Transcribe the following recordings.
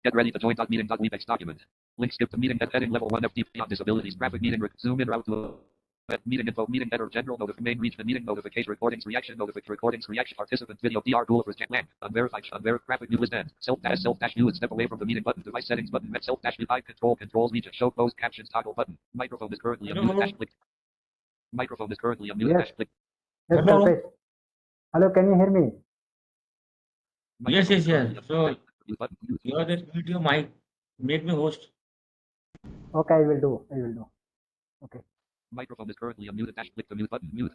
Get ready to join .meeting.webex document. Link skip to meeting heading level 1 FTP on disabilities. Graphic meeting. Zoom in route to meeting info. Meeting header. General notification. Main region. Meeting notification. Recordings reaction. Participant video. DR tool for blank. Unverified. Graphic new list end. Self dash view and step away from the meeting button. Device settings button. Self dash view. Controls region. Show closed captions toggle button. Microphone is currently unmuted. Dash click. Microphone is currently unmuted. Yes. Dash click. Yes, Hello. Sarvesh. Hello, can you hear me? Yes, Microphone yes, is currently yes. unmuted. So Mute button. Mute. you are that video mic. Make me host. Okay, I will do. Okay. Microphone is currently unmuted. Dash click the mute button. Mute.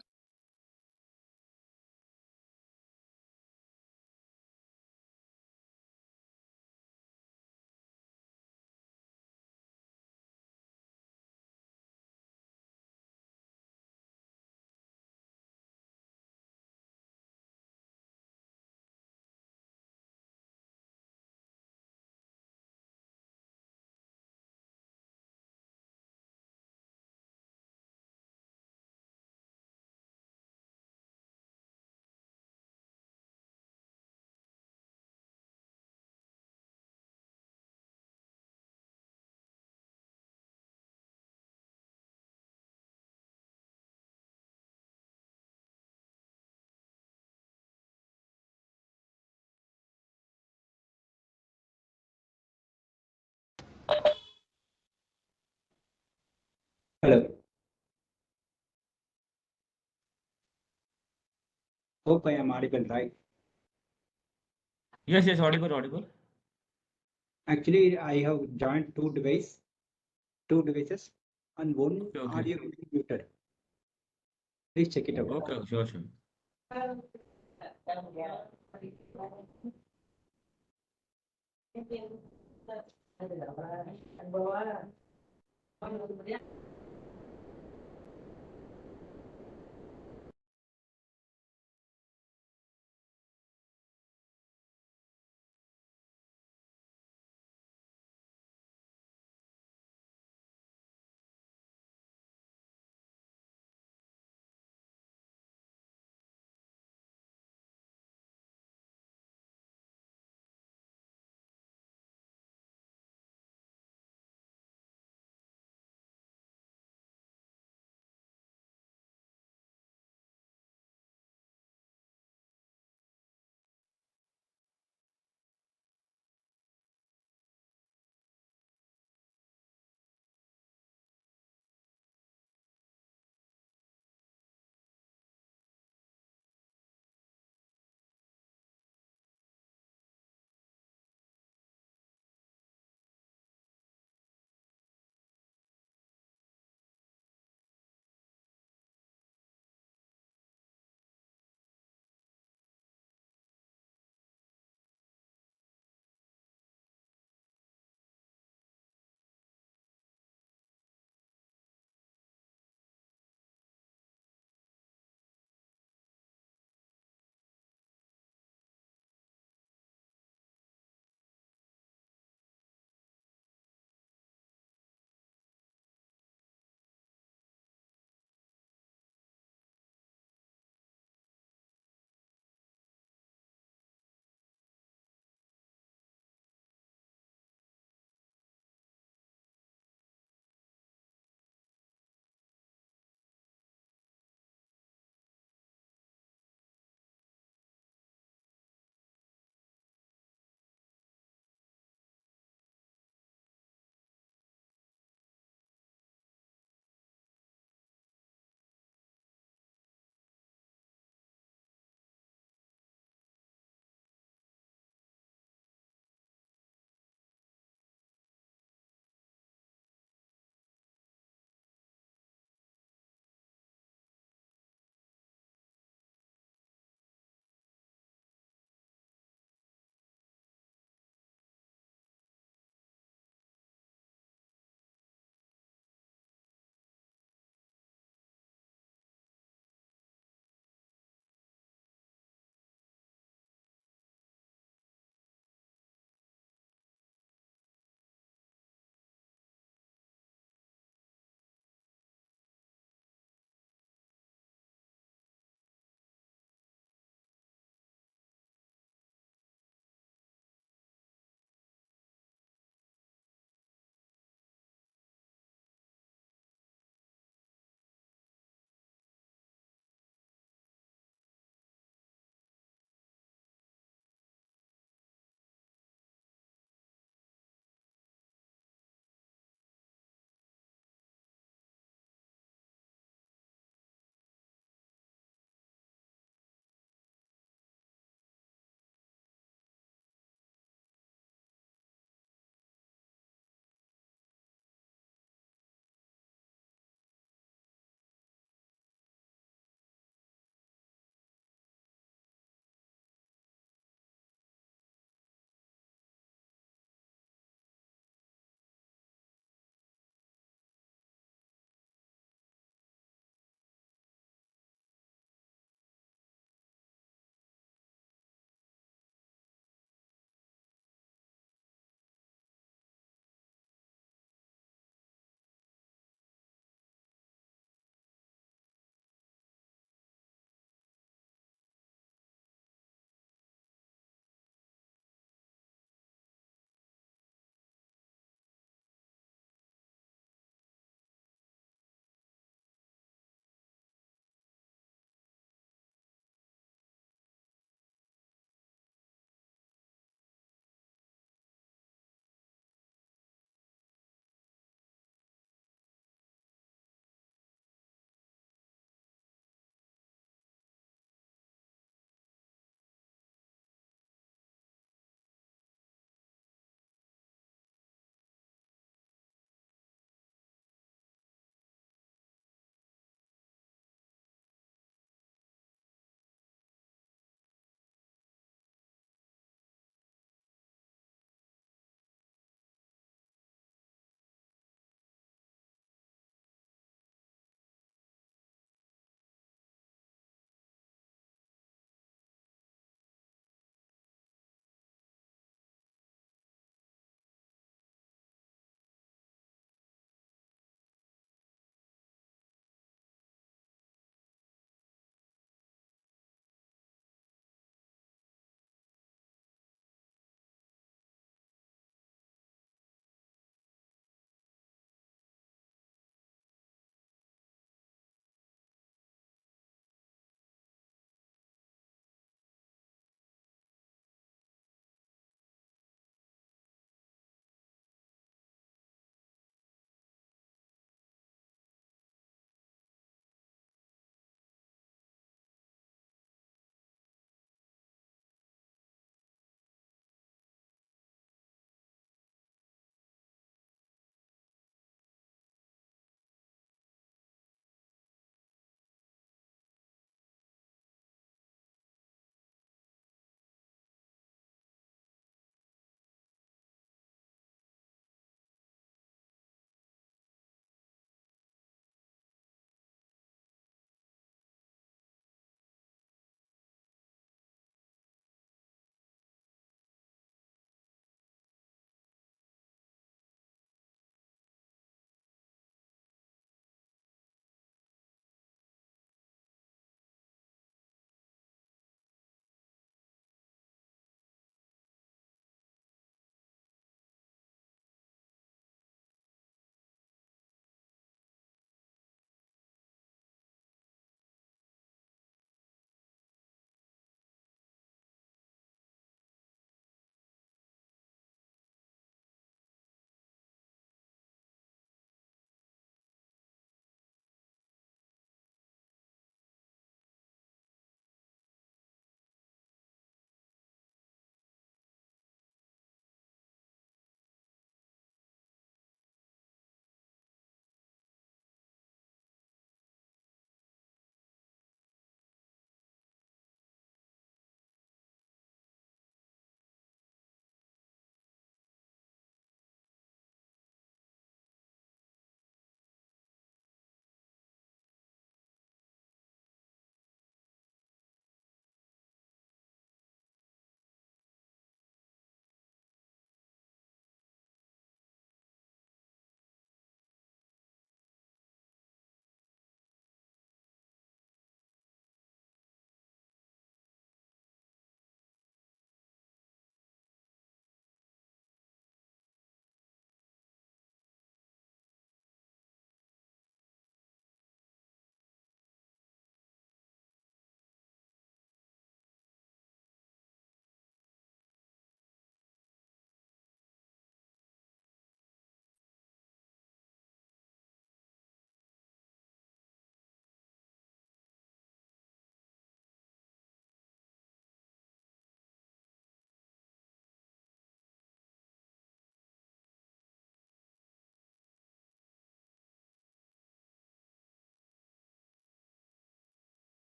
Hello. Hope I am audible, right? Yes, yes, audible, audible. Actually, I have joined two devices, and one Okay, okay. audio is muted. Please check it out. Okay, sure, sure.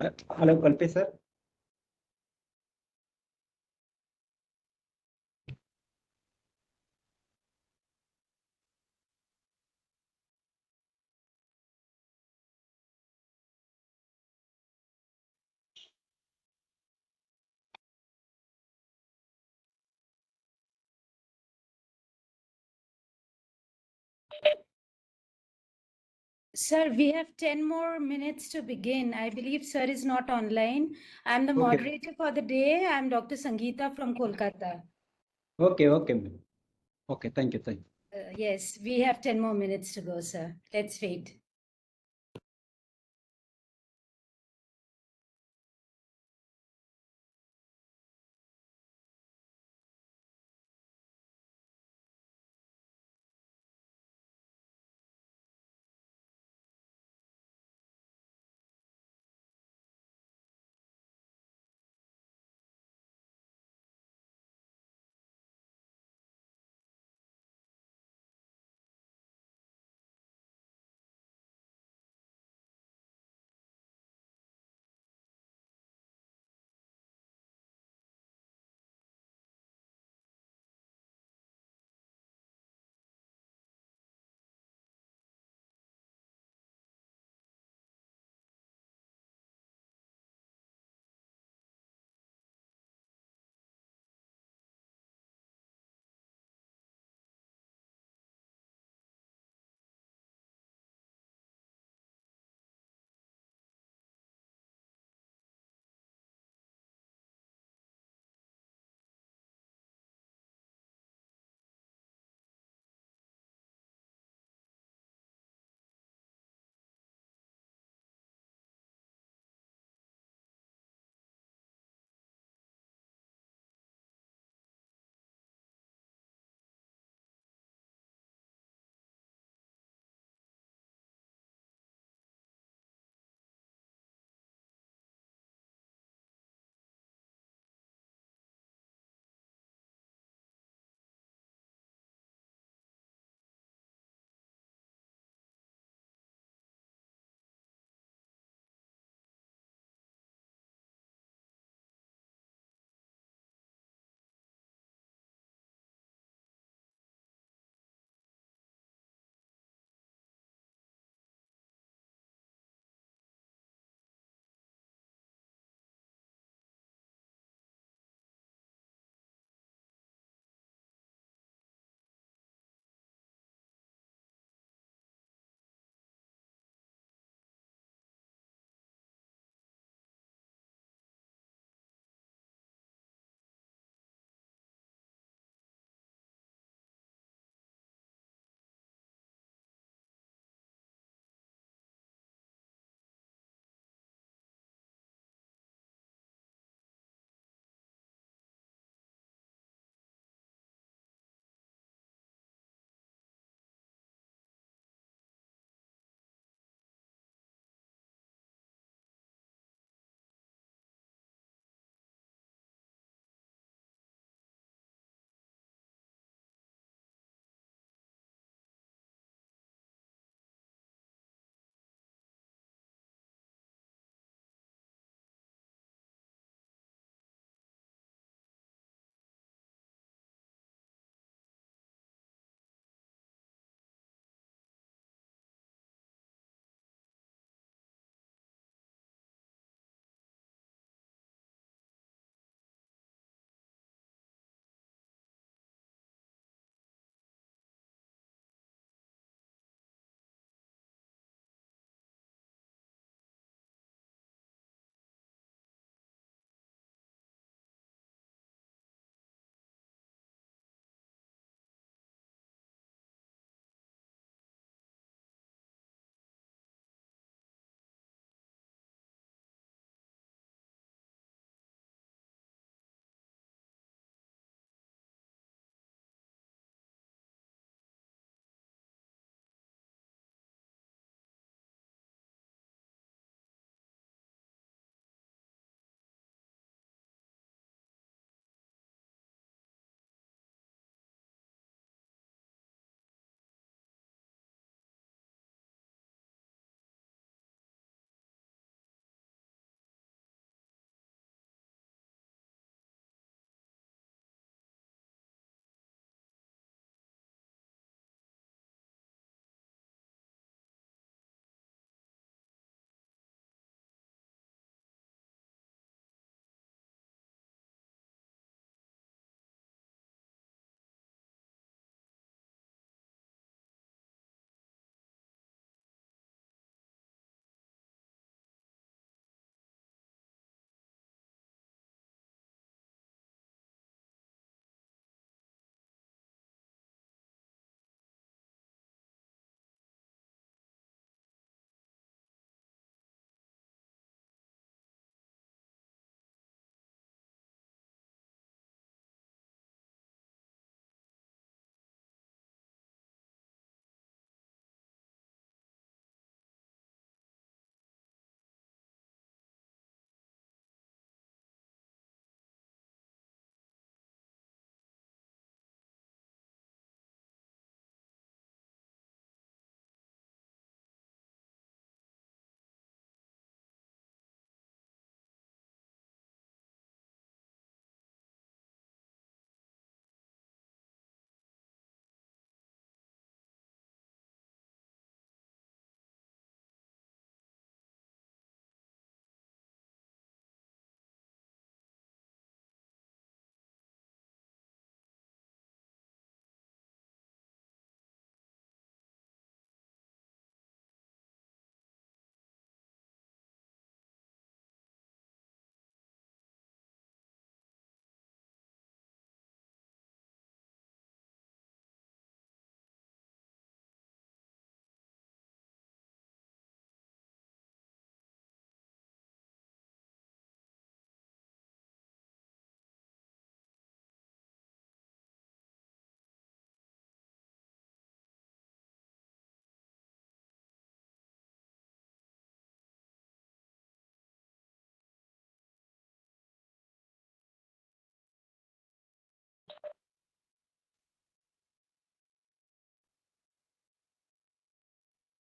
Hello, Kalpe sir. Sir, we have 10 more minutes to begin. I believe sir is not online. I'm the Okay. moderator for the day. I'm Dr. Sangeeta from Kolkata. Okay, ma'am. Okay, thank you. Yes, we have 10 more minutes to go, sir. Let's wait.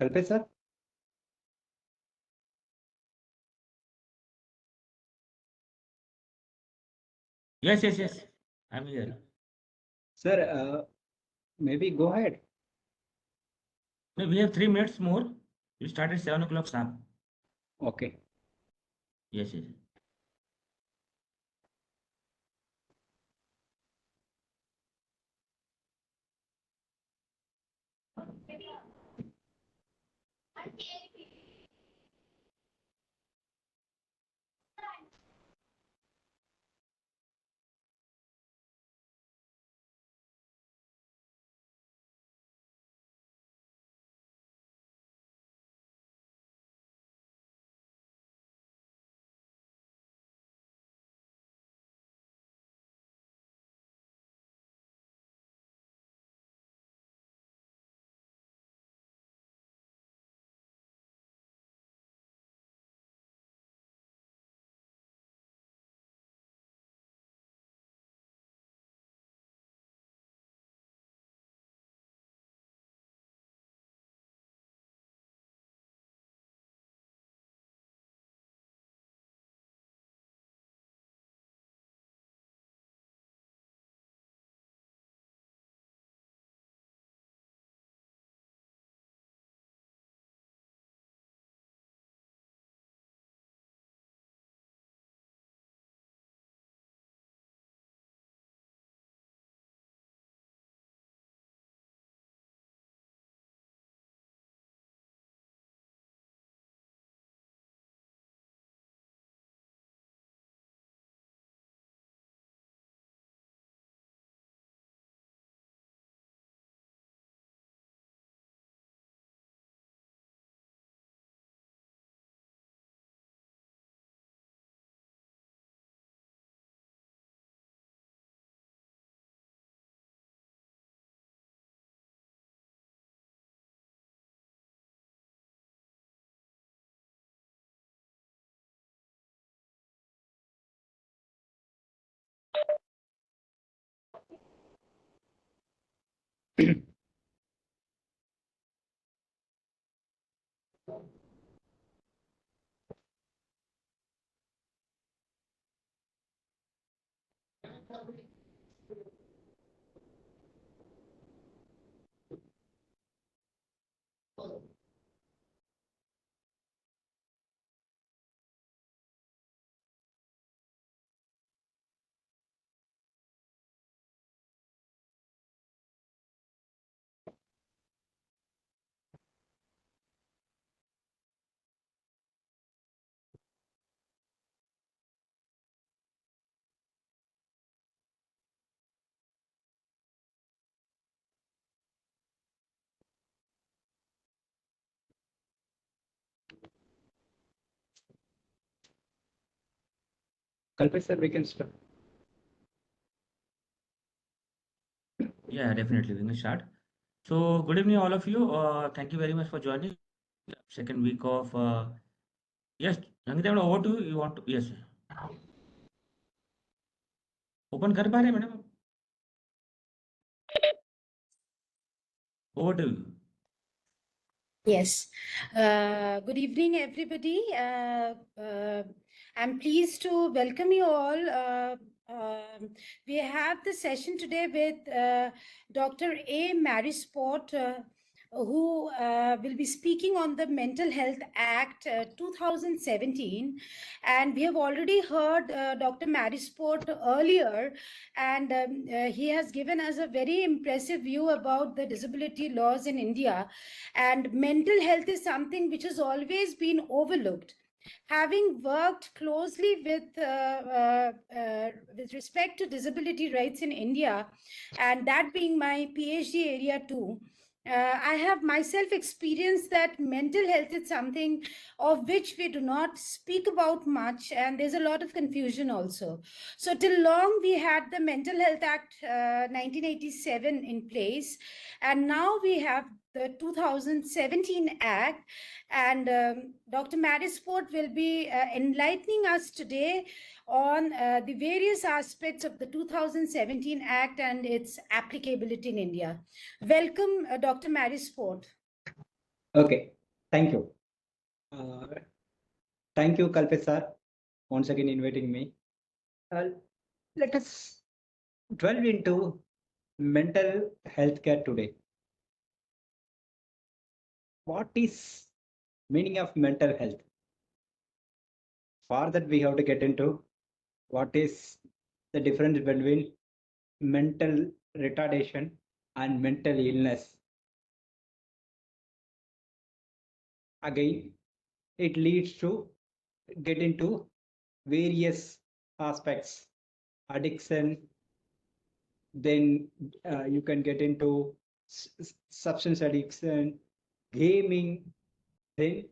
Kalpesh sir? Yes, yes, yes. I'm here. Sir, maybe go ahead. No, we have 3 minutes more. We start at 7 o'clock sharp. Okay. Yes, yes. Kalpesh sir, we can start. Yeah, definitely. We can start. So, good evening, all of you. Thank you very much for joining. Second week of. Yes, Nangita, over to you. You want to? Yes. Open कर पा रहे हैं madam? Over to you. Yes. Good evening, everybody. I'm pleased to welcome you all. We have the session today with Dr. A. Marisport, who will be speaking on the Mental Health Act 2017. And we have already heard Dr. Marisport earlier, and he has given us a very impressive view about the disability laws in India. And mental health is something which has always been overlooked. Having worked closely with respect to disability rights in India, and that being my PhD area too, I have myself experienced that mental health is something of which we do not speak about much, and there's a lot of confusion also. So till long we had the Mental Health Act 1987 in place, and now we have the 2017 Act, and Dr. Marisport will be enlightening us today on the various aspects of the 2017 Act and its applicability in India. Welcome, Dr. Marisport. Okay, thank you. Thank you, Kalpesh sir, once again inviting me. Let us delve into mental health care today. What is meaning of mental health? For that, we have to get into what is the difference between mental retardation and mental illness. Again, it leads to get into various aspects, addiction, then you can get into substance addiction, gaming, then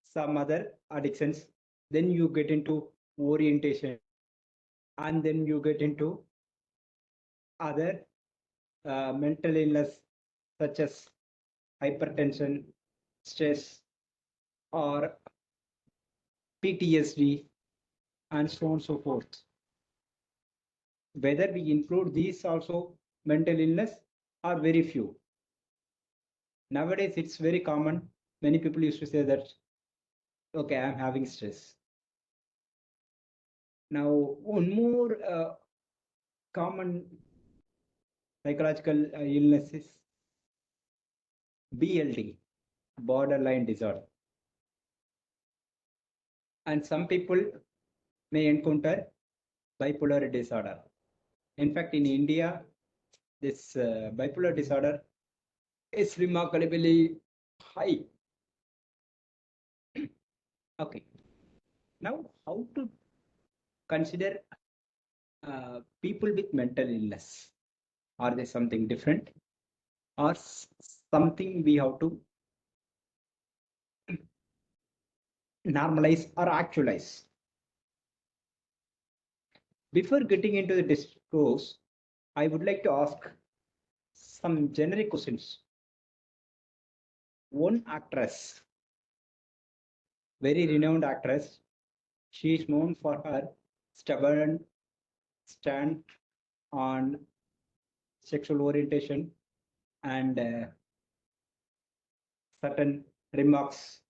some other addictions, then you get into orientation, and then you get into other mental illness such as hypertension, stress, or PTSD, and so on and so forth. Whether we include these also mental illness are very few. Nowadays, it's very common. Many people used to say that, okay, I'm having stress. Now, one more common psychological illness is BLD, borderline disorder. And some people may encounter bipolar disorder. In fact, in India, this bipolar disorder is remarkably high. Okay. Now, how to consider people with mental illness? Are they something different or something we have to normalize or actualize? Before getting into the discourse, I would like to ask some generic questions. One actress, very renowned actress, she is known for her stubborn stand on sexual orientation and certain remarks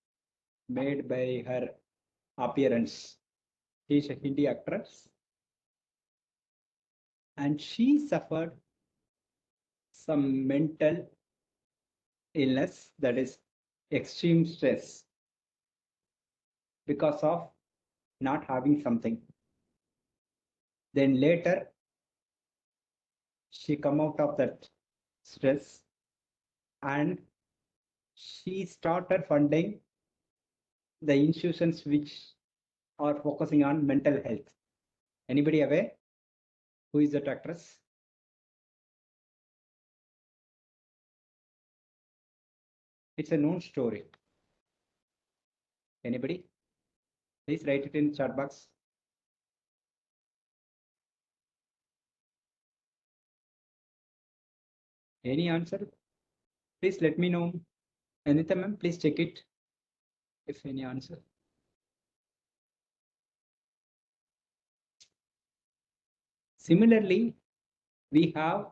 made by her appearance. She is a Hindi actress and she suffered some mental illness, that is extreme stress, because of not having something. Then later she come out of that stress and she started funding the institutions which are focusing on mental health. Anybody aware who is that actress? It's a known story. Anybody? Please write it in chat box. Any answer? Please let me know. Anita ma'am, please check it if any answer. Similarly, we have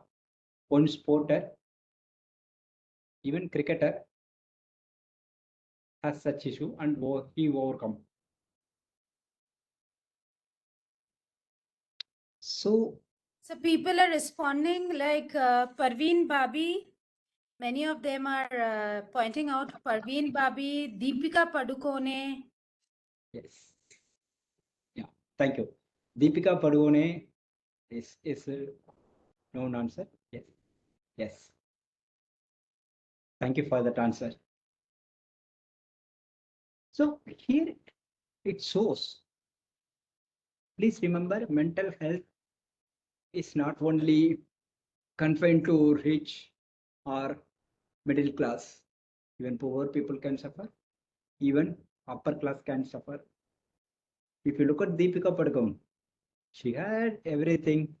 one sporter, even cricketer has such issue and he overcome. So people are responding like Parveen Babi. Many of them are pointing out Parveen Babi, Deepika Padukone. yes, yeah, thank you. Deepika Padukone is a known answer. Yes, yes. Thank you for that answer. So here it shows. Please remember, mental health is not only confined to rich or middle class. Even poor people can suffer. Even upper class can suffer. If you look at Deepika Padukone, she had everything.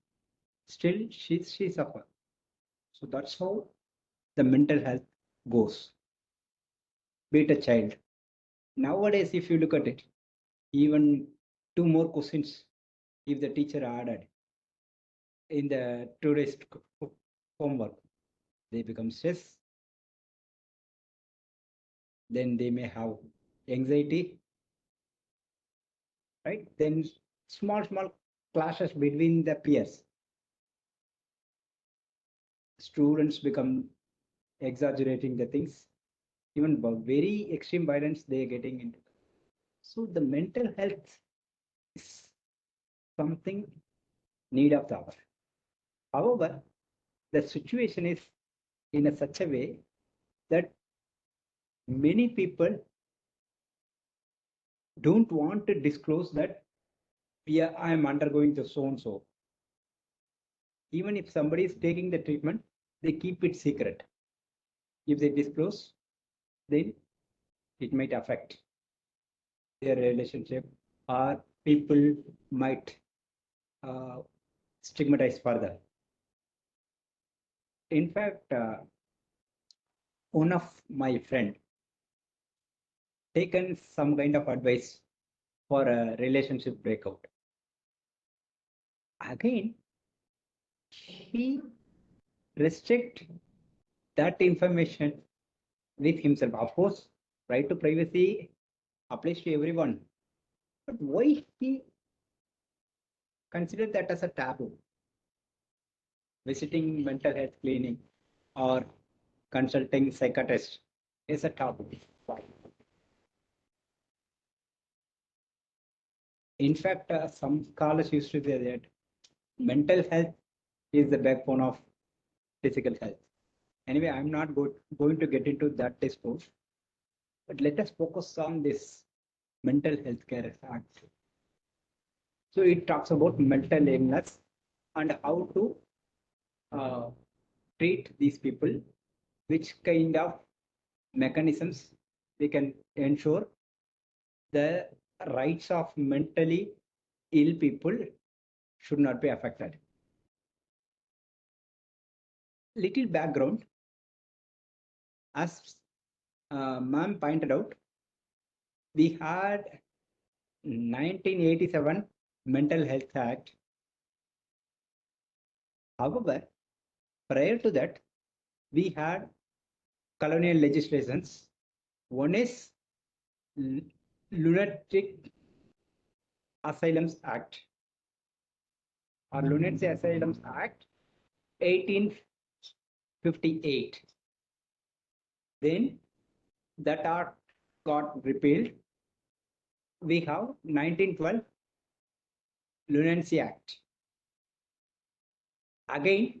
Still, she suffered. So that's how the mental health goes. Be it a child. Nowadays, if you look at it, even two more questions, if the teacher added in the today's homework, they become stress. then they may have anxiety, right? Then small clashes between the peers. Students become exaggerating the things, even very extreme violence they are getting into. So the mental health is something need of the hour. However, the situation is in a such a way that many people don't want to disclose that, yeah, I am undergoing the so and so. Even if somebody is taking the treatment, they keep it secret. If they disclose, then it might affect their relationship, or people might stigmatize further. In fact, one of my friend taken some kind of advice for a relationship breakout. Again, he restrict that information with himself. Of course, right to privacy applies to everyone. But why he considered that as a taboo? Visiting mental health clinic or consulting psychiatrist is a taboo. Why? In fact, some scholars used to say that mental health is the backbone of physical health. Anyway, I'm not going to get into that discourse, but let us focus on this mental health care act. So it talks about mental illness and how to treat these people, which kind of mechanisms we can ensure the rights of mentally ill people should not be affected. Little background, as ma'am pointed out, we had 1987 Mental Health Act. However, prior to that, we had colonial legislations. One is Lunatic Asylums Act or Lunatic Asylums Act 1858. Then that act got repealed. We have 1912 Lunacy Act. Again,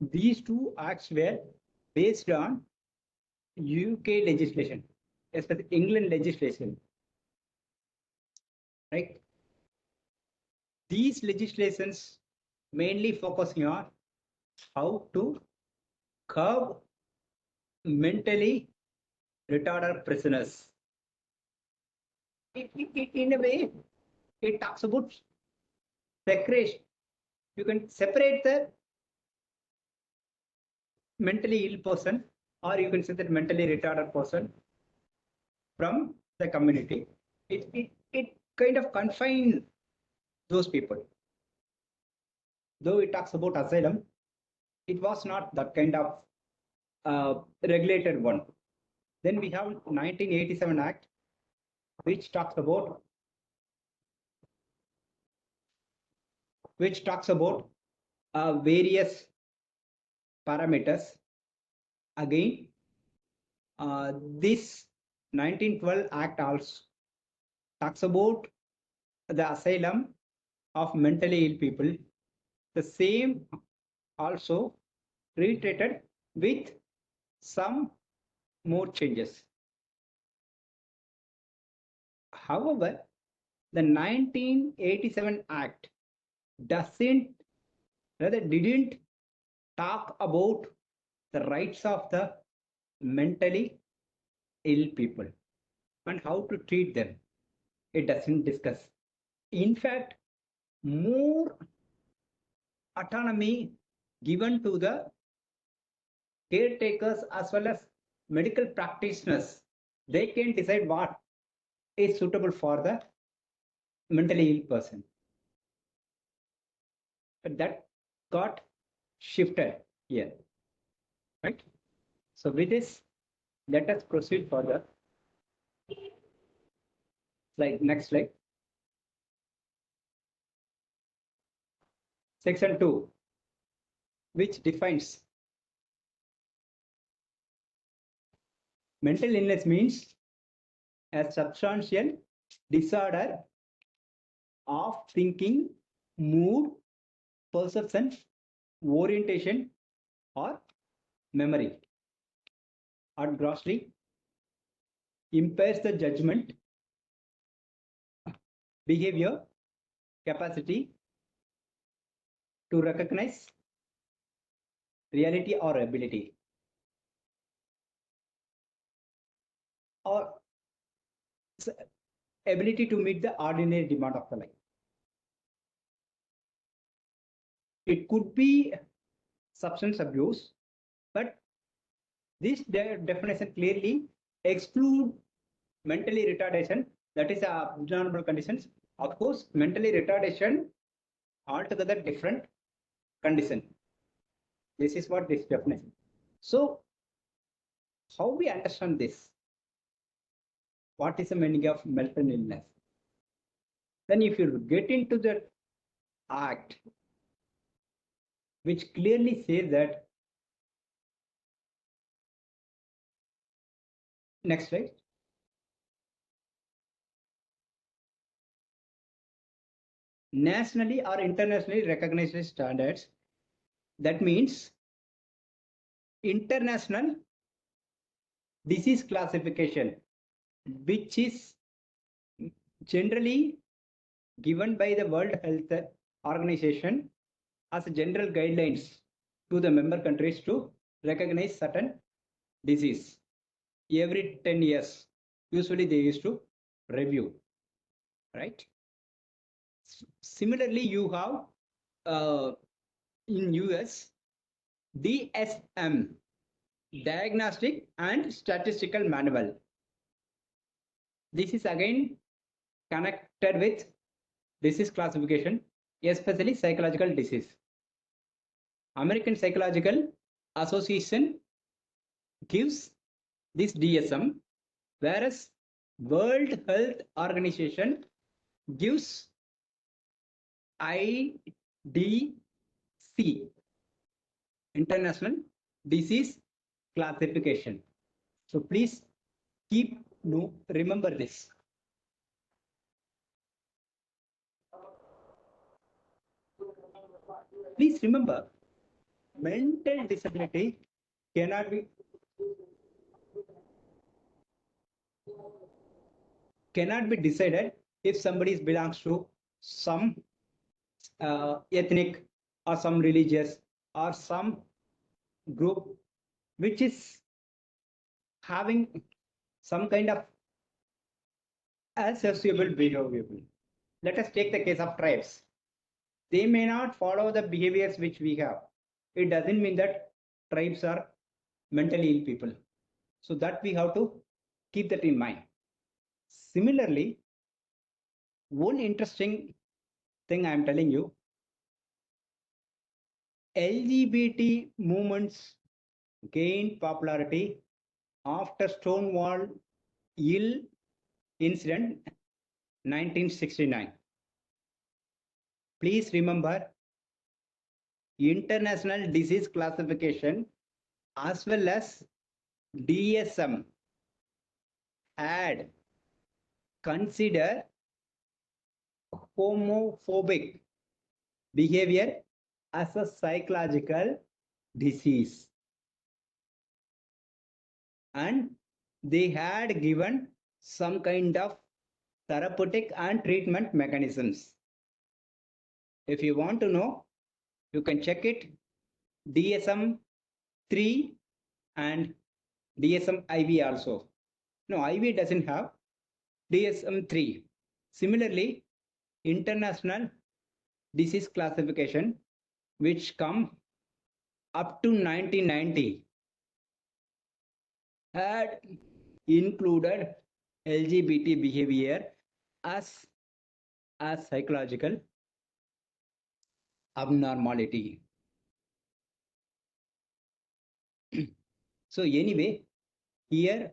these two acts were based on UK legislation, especially England legislation. Right? These legislations mainly focusing on how to curb mentally retarded prisoners. In a way, it talks about separation. You can separate the mentally ill person, or you can say that mentally retarded person from the community. It kind of confines those people. Though it talks about asylum, it was not that kind of regulated one. Then we have 1987 Act, which talks about various parameters. Again, this 1912 Act also talks about the asylum of mentally ill people. The same also reiterated with some more changes. However, the 1987 Act didn't talk about the rights of the mentally ill people and how to treat them. It doesn't discuss. In fact, more autonomy given to the caretakers as well as medical practitioners. They can decide what is suitable for the mentally ill person. But that got shifted here, right? So with this, let us proceed further. Next slide. Section 2, which defines mental illness means a substantial disorder of thinking, mood, perception, orientation, or memory. Or grossly impairs the judgment, behavior, capacity to recognize reality or ability, or ability to meet the ordinary demand of the life. It could be substance abuse, but this definition clearly exclude mentally retardation, that is abnormal conditions. Of course, mentally retardation altogether different condition. This is what this definition. So how we understand this? What is the meaning of mental illness? Then if you get into the act, which clearly says that, next slide. Nationally or internationally recognized standards, that means international disease classification, which is generally given by the World Health Organization as general guidelines to the member countries to recognize certain disease. Every 10 years, usually they used to review, right? Similarly, you have in US, DSM, Diagnostic and Statistical Manual. This is again connected with disease classification, especially psychological disease. American Psychological Association gives this DSM, whereas World Health Organization gives IDC, International Disease Classification. So please remember this. Please remember, mental disability cannot be decided if somebody belongs to some ethnic or some religious or some group which is having some kind of associable behavior. Let us take the case of tribes. They may not follow the behaviors which we have. It doesn't mean that tribes are mentally ill people. So that we have to keep that in mind. Similarly, one interesting thing I am telling you, LGBT movements gained popularity after Stonewall Inn incident 1969. Please remember, International Disease Classification as well as DSM had considered homophobic behavior as a psychological disease, and they had given some kind of therapeutic and treatment mechanisms. If you want to know, you can check it, DSM 3 and DSM IV also. No, IV doesn't have, DSM 3. Similarly, International Disease Classification, which come up to 1990, had included LGBT behavior as a psychological abnormality. So anyway, here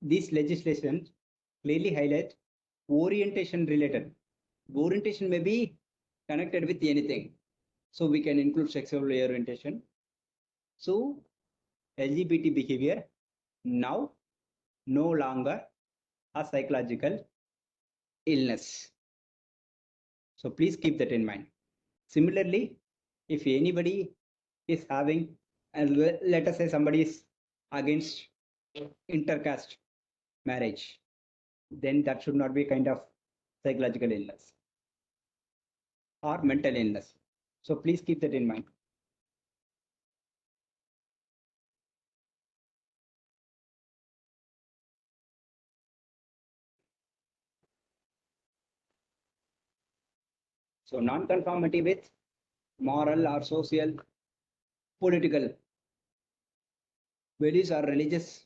These legislation clearly highlight orientation related. Orientation may be connected with anything. So we can include sexual orientation. So LGBT behavior now no longer a psychological illness. So please keep that in mind. Similarly, if anybody is having, and let us say somebody is against intercaste marriage, then that should not be a kind of psychological illness or mental illness. So please keep that in mind. So non-conformity with moral or social, political values or religious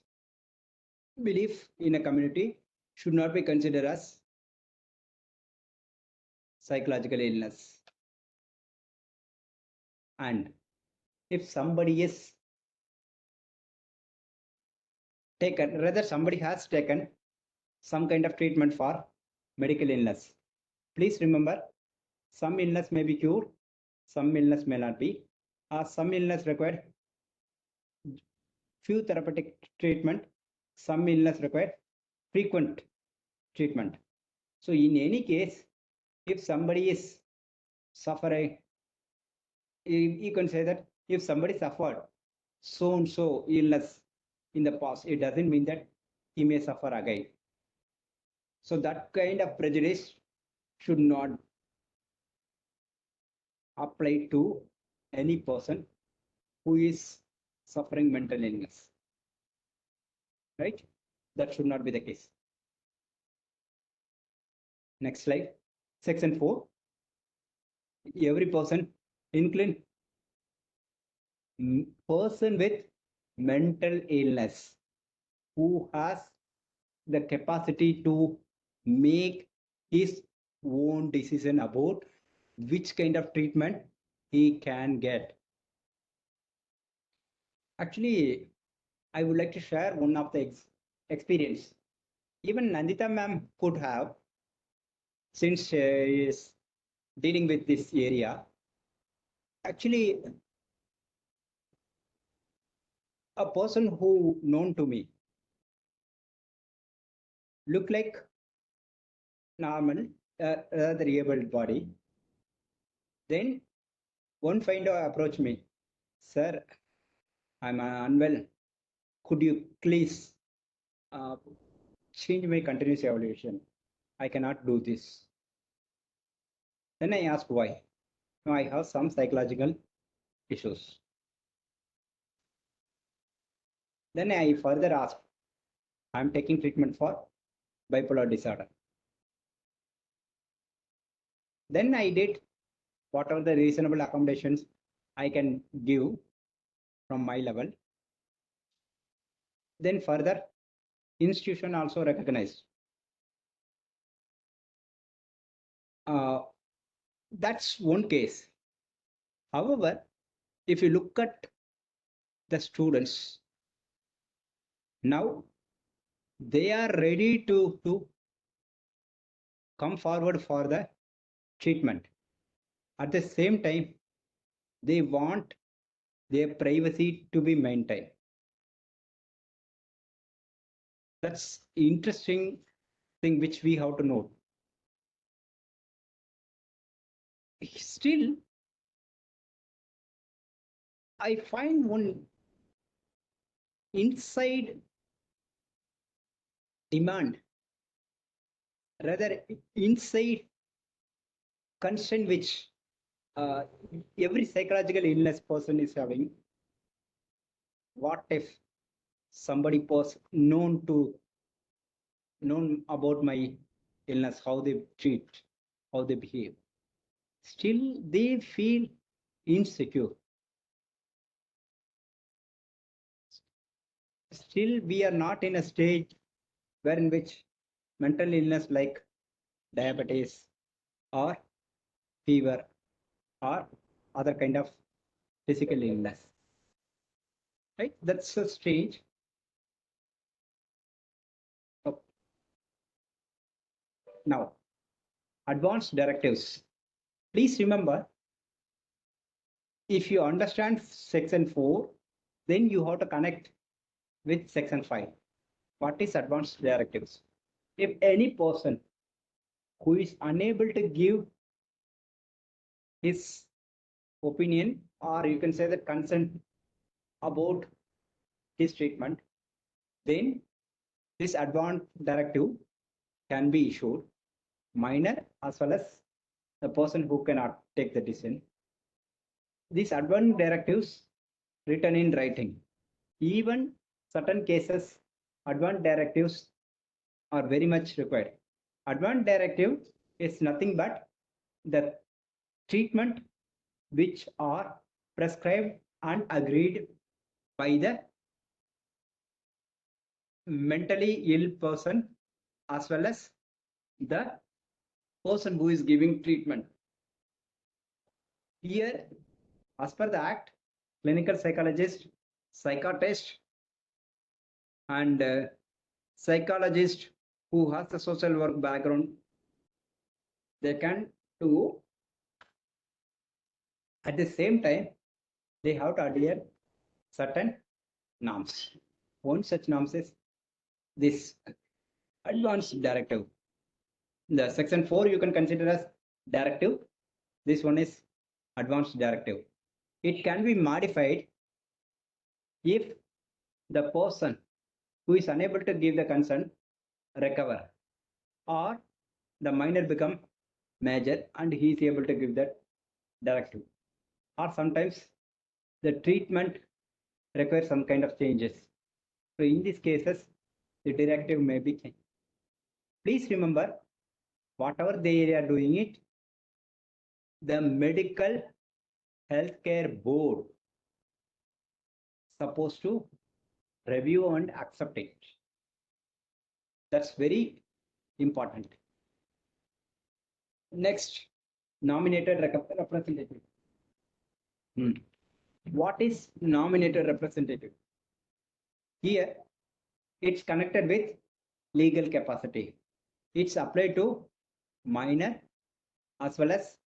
belief in a community should not be considered as psychological illness. And if somebody is taken, rather somebody has taken some kind of treatment for medical illness, please remember some illness may be cured, some illness may not be, or some illness require few therapeutic treatment, some illness require frequent treatment. So in any case, if somebody is suffering, you can say that if somebody suffered so and so illness in the past, it doesn't mean that he may suffer again. So that kind of prejudice should not apply to any person who is suffering mental illness, right? That should not be the case. Next slide. Section 4. Every person, including person with mental illness, who has the capacity to make his own decision about which kind of treatment he can get. Actually, I would like to share one of the experience. Even Nandita ma'am could have, since she is dealing with this area. Actually, a person who known to me look like normal, rather able body. Then one finder approached me, sir, I'm unwell. Could you please change my continuous evaluation? I cannot do this. Then I asked why. No, I have some psychological issues. Then I further asked, I'm taking treatment for bipolar disorder. Then I did whatever the reasonable accommodations I can give from my level. Then further, institution also recognized. That's one case. However, if you look at the students, now they are ready to come forward for the treatment. At the same time, they want their privacy to be maintained. That's interesting thing which we have to note. Still, I find one inside demand, rather inside concern which every psychological illness person is having. What if somebody was known about my illness, how they treat, how they behave? Still, they feel insecure. Still, we are not in a stage where in which mental illness like diabetes or fever or other kind of physical illness, right? That's so strange. Now, advanced directives. Please remember, if you understand section 4, then you have to connect with section 5. What is advanced directives? If any person who is unable to give his opinion, or you can say the consent about his treatment, then this advanced directive can be issued, minor as well as the person who cannot take the decision. These advanced directives written in writing. Even certain cases, advanced directives are very much required. Advanced directive is nothing but the treatment which are prescribed and agreed by the mentally ill person as well as the person who is giving treatment. Here, as per the act, clinical psychologist, psychiatrist, and psychologist who has the social work background, they can do. At the same time, they have to adhere certain norms. One such norms is this advanced directive. The section 4 you can consider as directive. This one is advanced directive. It can be modified if the person who is unable to give the consent recover, or the minor become major and he is able to give that directive, or sometimes the treatment requires some kind of changes. So in these cases, the directive may be changed. Please remember, whatever they are doing it, the medical healthcare board supposed to review and accept it. That's very important. Next, nominated representative. What is nominated representative? Here, it's connected with legal capacity. It's applied to minor as well as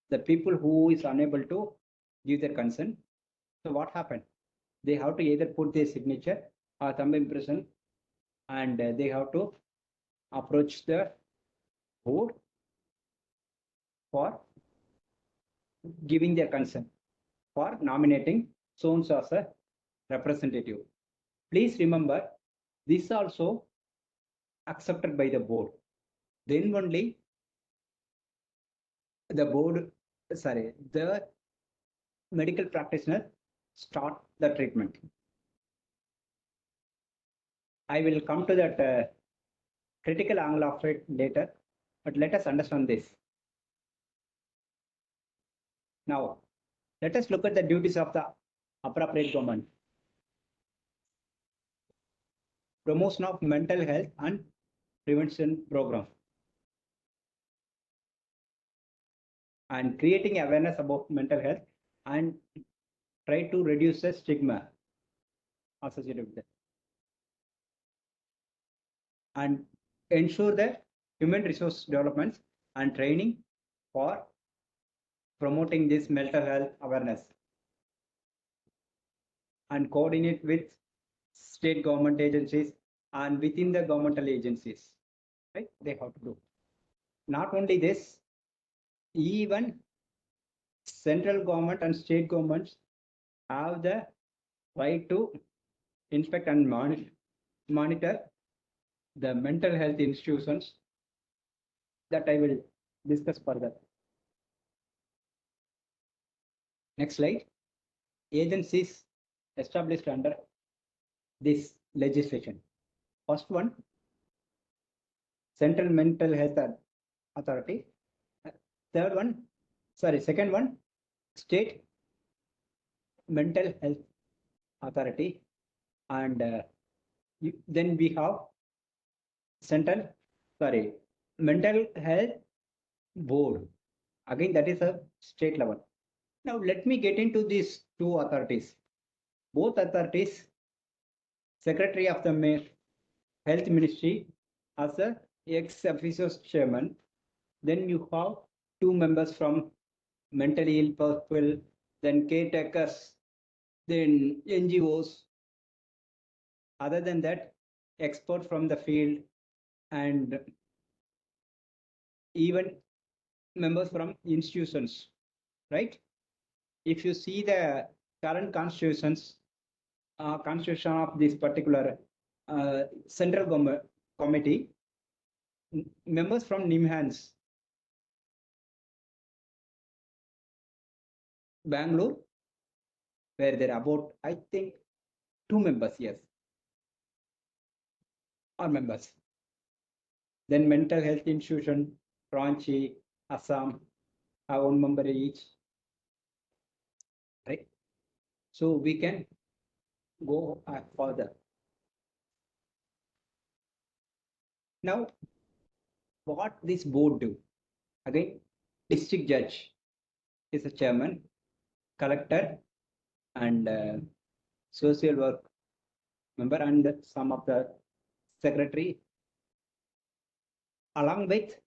the people who is unable to give their consent. So what happened? They have to either put their signature or thumb impression, and they have to approach the board for giving their consent for nominating so as a representative. Please remember, this also accepted by the board. Then only the board, the medical practitioner start the treatment. I will come to that critical angle of it later, but let us understand this. Now, let us look at the duties of the appropriate government. Promotion of mental health and prevention program, and creating awareness about mental health and try to reduce the stigma associated with that, and ensure that human resource development and training for promoting this mental health awareness, and coordinate with state government agencies and within the governmental agencies, right? They have to do. Not only this, even central government and state governments have the right to inspect and monitor the mental health institutions, that I will discuss further. Next slide. Agencies established under this legislation. First one, Central Mental Health Authority. Second one, State Mental Health Authority. And then we have Mental Health Board. Again, that is a state level. Now, let me get into these two authorities. Both authorities, Secretary of the Health Ministry has a ex officio chairman. Then you have 2 members from mentally ill people, then caretakers, then NGOs. Other than that, expert from the field, and even members from institutions, right? If you see the current constitution of this particular central government committee, members from NIMHANS, Bangalore, where there are about, I think, 2 members, yes, are members. Then mental health institution, Ranchi, Assam, have 1 member each, right? So we can go further. Now, what this board do? Again, district judge is a chairman, collector, and social work member, and some of the secretary, along with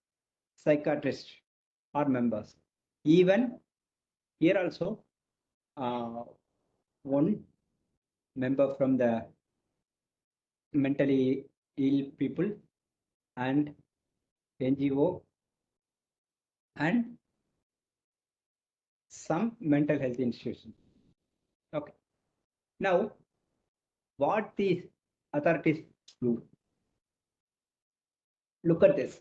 psychiatrist are members. Even here also, one member from the mentally ill people and NGO and some mental health institution. Okay. Now, what these authorities do? Look at this.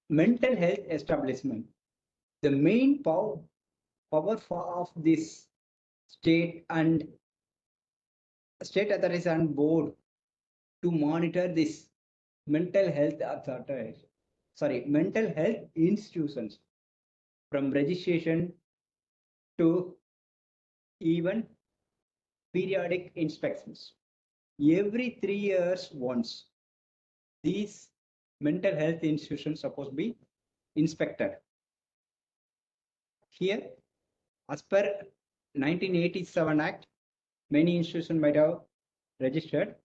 Mental health establishment. The main power of this state authorities and board to monitor this mental health authorities, mental health institutions, from registration to even periodic inspections. Every 3 years once, these mental health institutions supposed to be inspected. Here, as per 1987 Act, many institutions might have registered.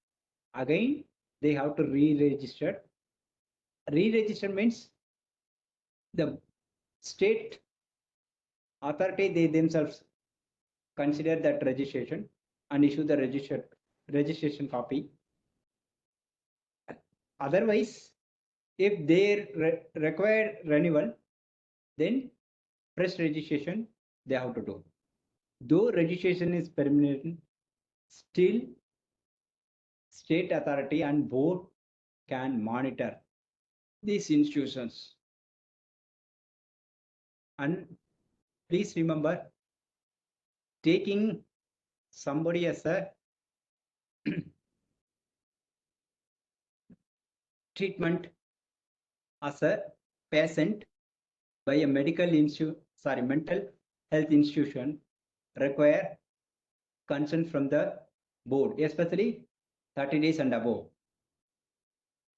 Again, they have to re-register. Re-register means the state authority, they themselves consider that registration and issue the registration copy. Otherwise, if they require renewal, then fresh registration they have to do. Though registration is permanent, still state authority and board can monitor these institutions. And please remember, taking somebody as a treatment as a patient by a mental health institution require consent from the board, especially 30 days and above.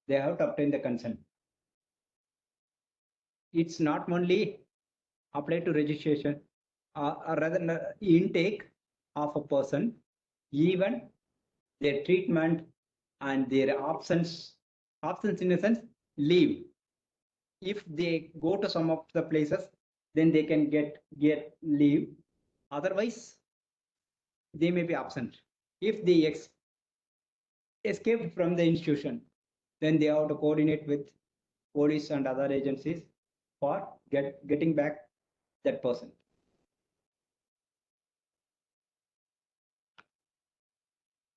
They have to obtain the consent. It's not only applied to registration, or rather intake of a person, even their treatment and their options in the sense leave. If they go to some of the places, then they can get leave. Otherwise, they may be absent. If they escaped from the institution, then they have to coordinate with police and other agencies for getting back that person.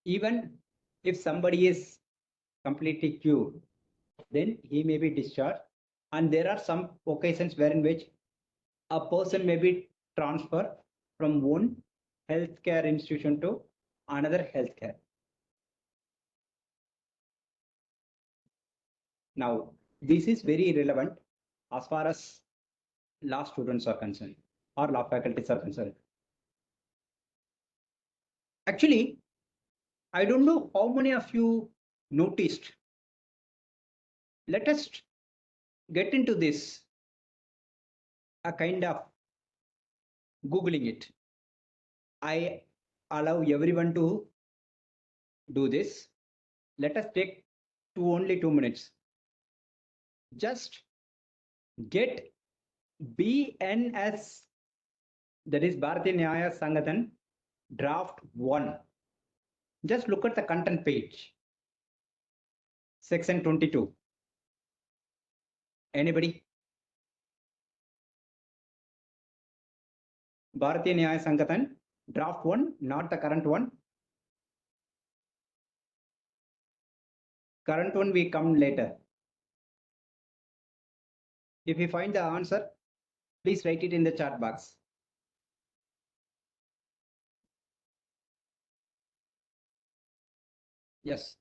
Even if somebody is completely cured, then he may be discharged. And there are some occasions wherein which a person may be transferred from one healthcare institution to another healthcare. Now, this is very relevant as far as law students are concerned or law faculties are concerned. Actually, I don't know how many of you noticed. Let us get into this, a kind of Googling it. I allow everyone to do this. Let us take only 2 minutes. Just get BNS, that is Bharatiya Nyaya Sangathan, draft 1. Just look at the content page. Section 22. Anybody? Bharatiya Nyaya Sangathan, draft 1, not the current one. Current one we come later. If you find the answer, please write it in the chat box. Yes.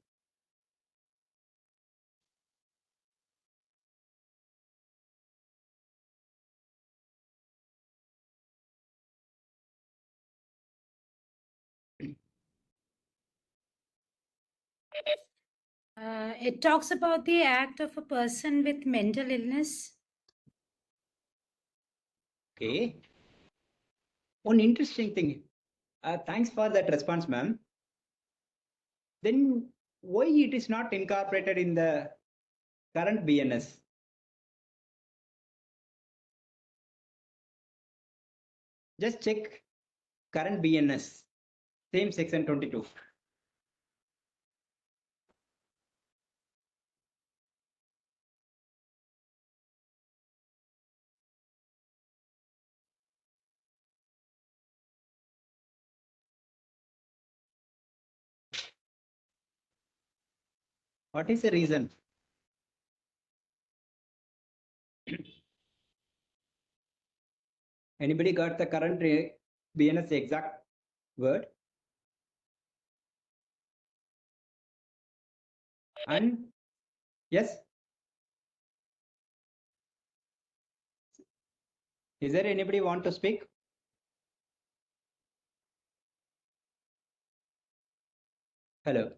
It talks about the act of a person with mental illness. Okay. One interesting thing. Thanks for that response, ma'am. Then why it is not incorporated in the current BNS? Just check current BNS, same section 22. What is the reason? Anybody got the current BNS exact word? And yes, is there anybody want to speak? Hello.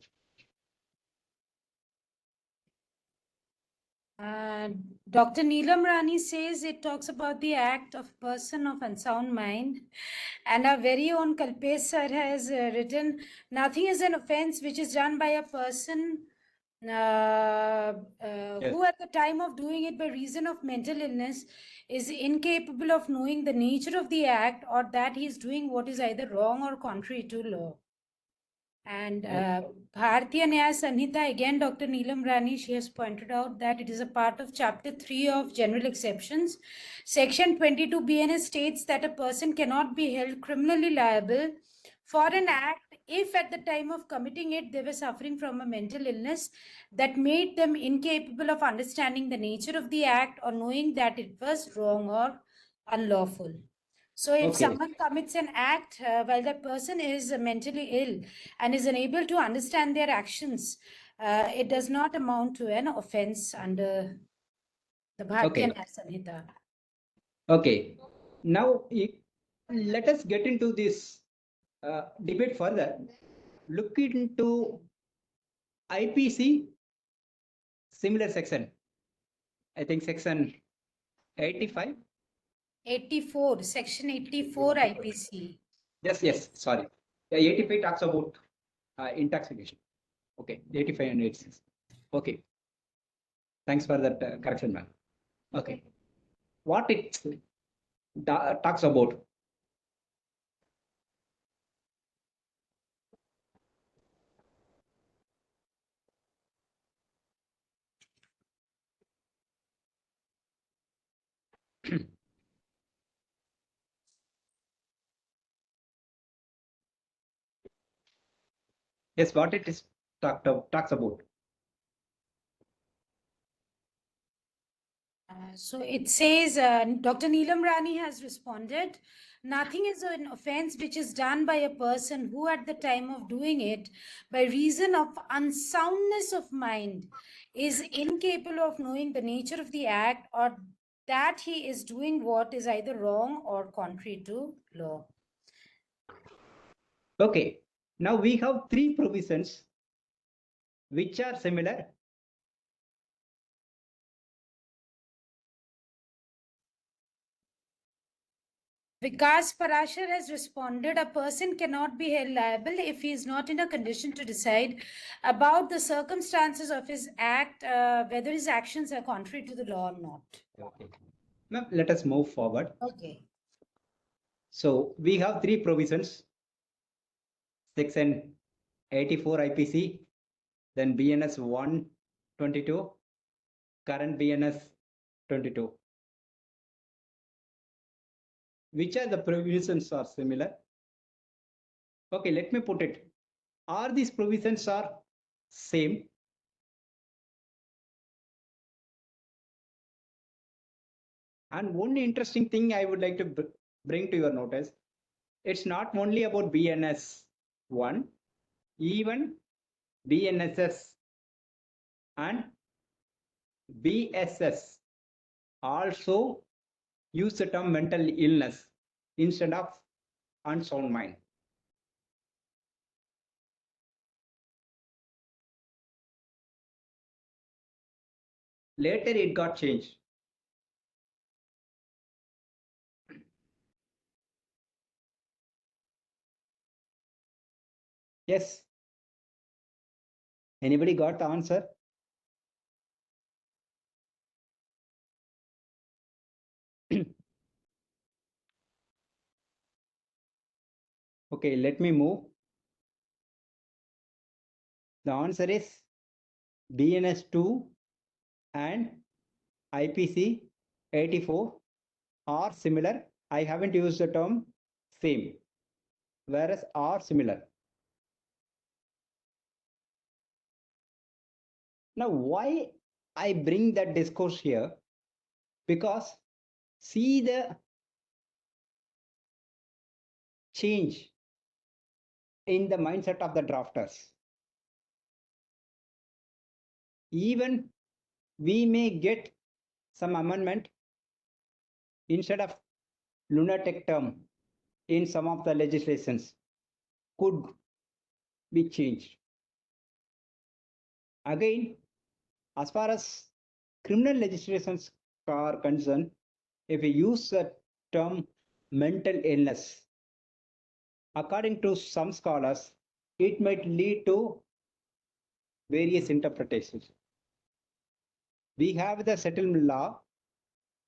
Dr. Neelam Rani says it talks about the act of a person of unsound mind. And our very own Kalpesh sir has written, nothing is an offense which is done by a person who at the time of doing it by reason of mental illness is incapable of knowing the nature of the act, or that he is doing what is either wrong or contrary to law. And Bharatiya Nyaya Sanhita, again, Dr. Neelam Rani, she has pointed out that it is a part of Chapter 3 of General Exceptions. Section 22 BNS states that a person cannot be held criminally liable for an act if at the time of committing it they were suffering from a mental illness that made them incapable of understanding the nature of the act or knowing that it was wrong or unlawful. So if someone commits an act while that person is mentally ill and is unable to understand their actions, it does not amount to an offense under the Bharatiya Nyaya Sanhita. Okay. Now let us get into this debate further. Look into IPC, similar section. I think section 85. 84, section 84 IPC. Yes, sorry. The 85 talks about intoxication. Okay, 85 and 86. Okay. Thanks for that correction, ma'am. Okay. What it talks about? Yes, what it is talks about. So it says, Dr. Neelam Rani has responded, nothing is an offense which is done by a person who at the time of doing it, by reason of unsoundness of mind, is incapable of knowing the nature of the act, or that he is doing what is either wrong or contrary to law. Okay, now we have 3 provisions which are similar. Vikas Parashar has responded, a person cannot be held liable if he is not in a condition to decide about the circumstances of his act, whether his actions are contrary to the law or not. Okay. Ma'am, let us move forward. Okay. So we have three provisions. Section 84 IPC, then BNS 122, current BNS 22. Which are the provisions are similar? Okay, let me put it. Are these provisions are same? And one interesting thing I would like to bring to your notice, it's not only about BNS 1, even BNSS and BSS also use the term mental illness instead of unsound mind. Later it got changed. Yes. Anybody got the answer? Okay, let me move. The answer is BNS 2 and IPC 84 are similar. I haven't used the term same, whereas are similar. Now, why I bring that discourse here? Because see the change in the mindset of the drafters. Even we may get some amendment instead of lunatic term in some of the legislations could be changed. Again, as far as criminal legislations are concerned, if we use the term mental illness, according to some scholars, it might lead to various interpretations. We have the settlement law,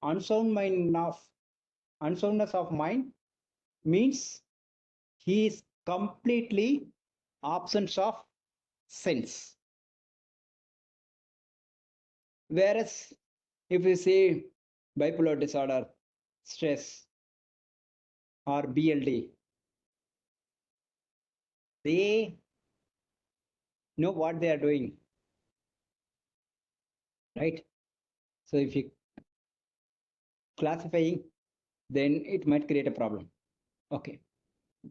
unsoundness of mind means he is completely absence of sense. Whereas if we say bipolar disorder, stress, or BLD, they know what they are doing, right? So if you classifying, then it might create a problem. Okay,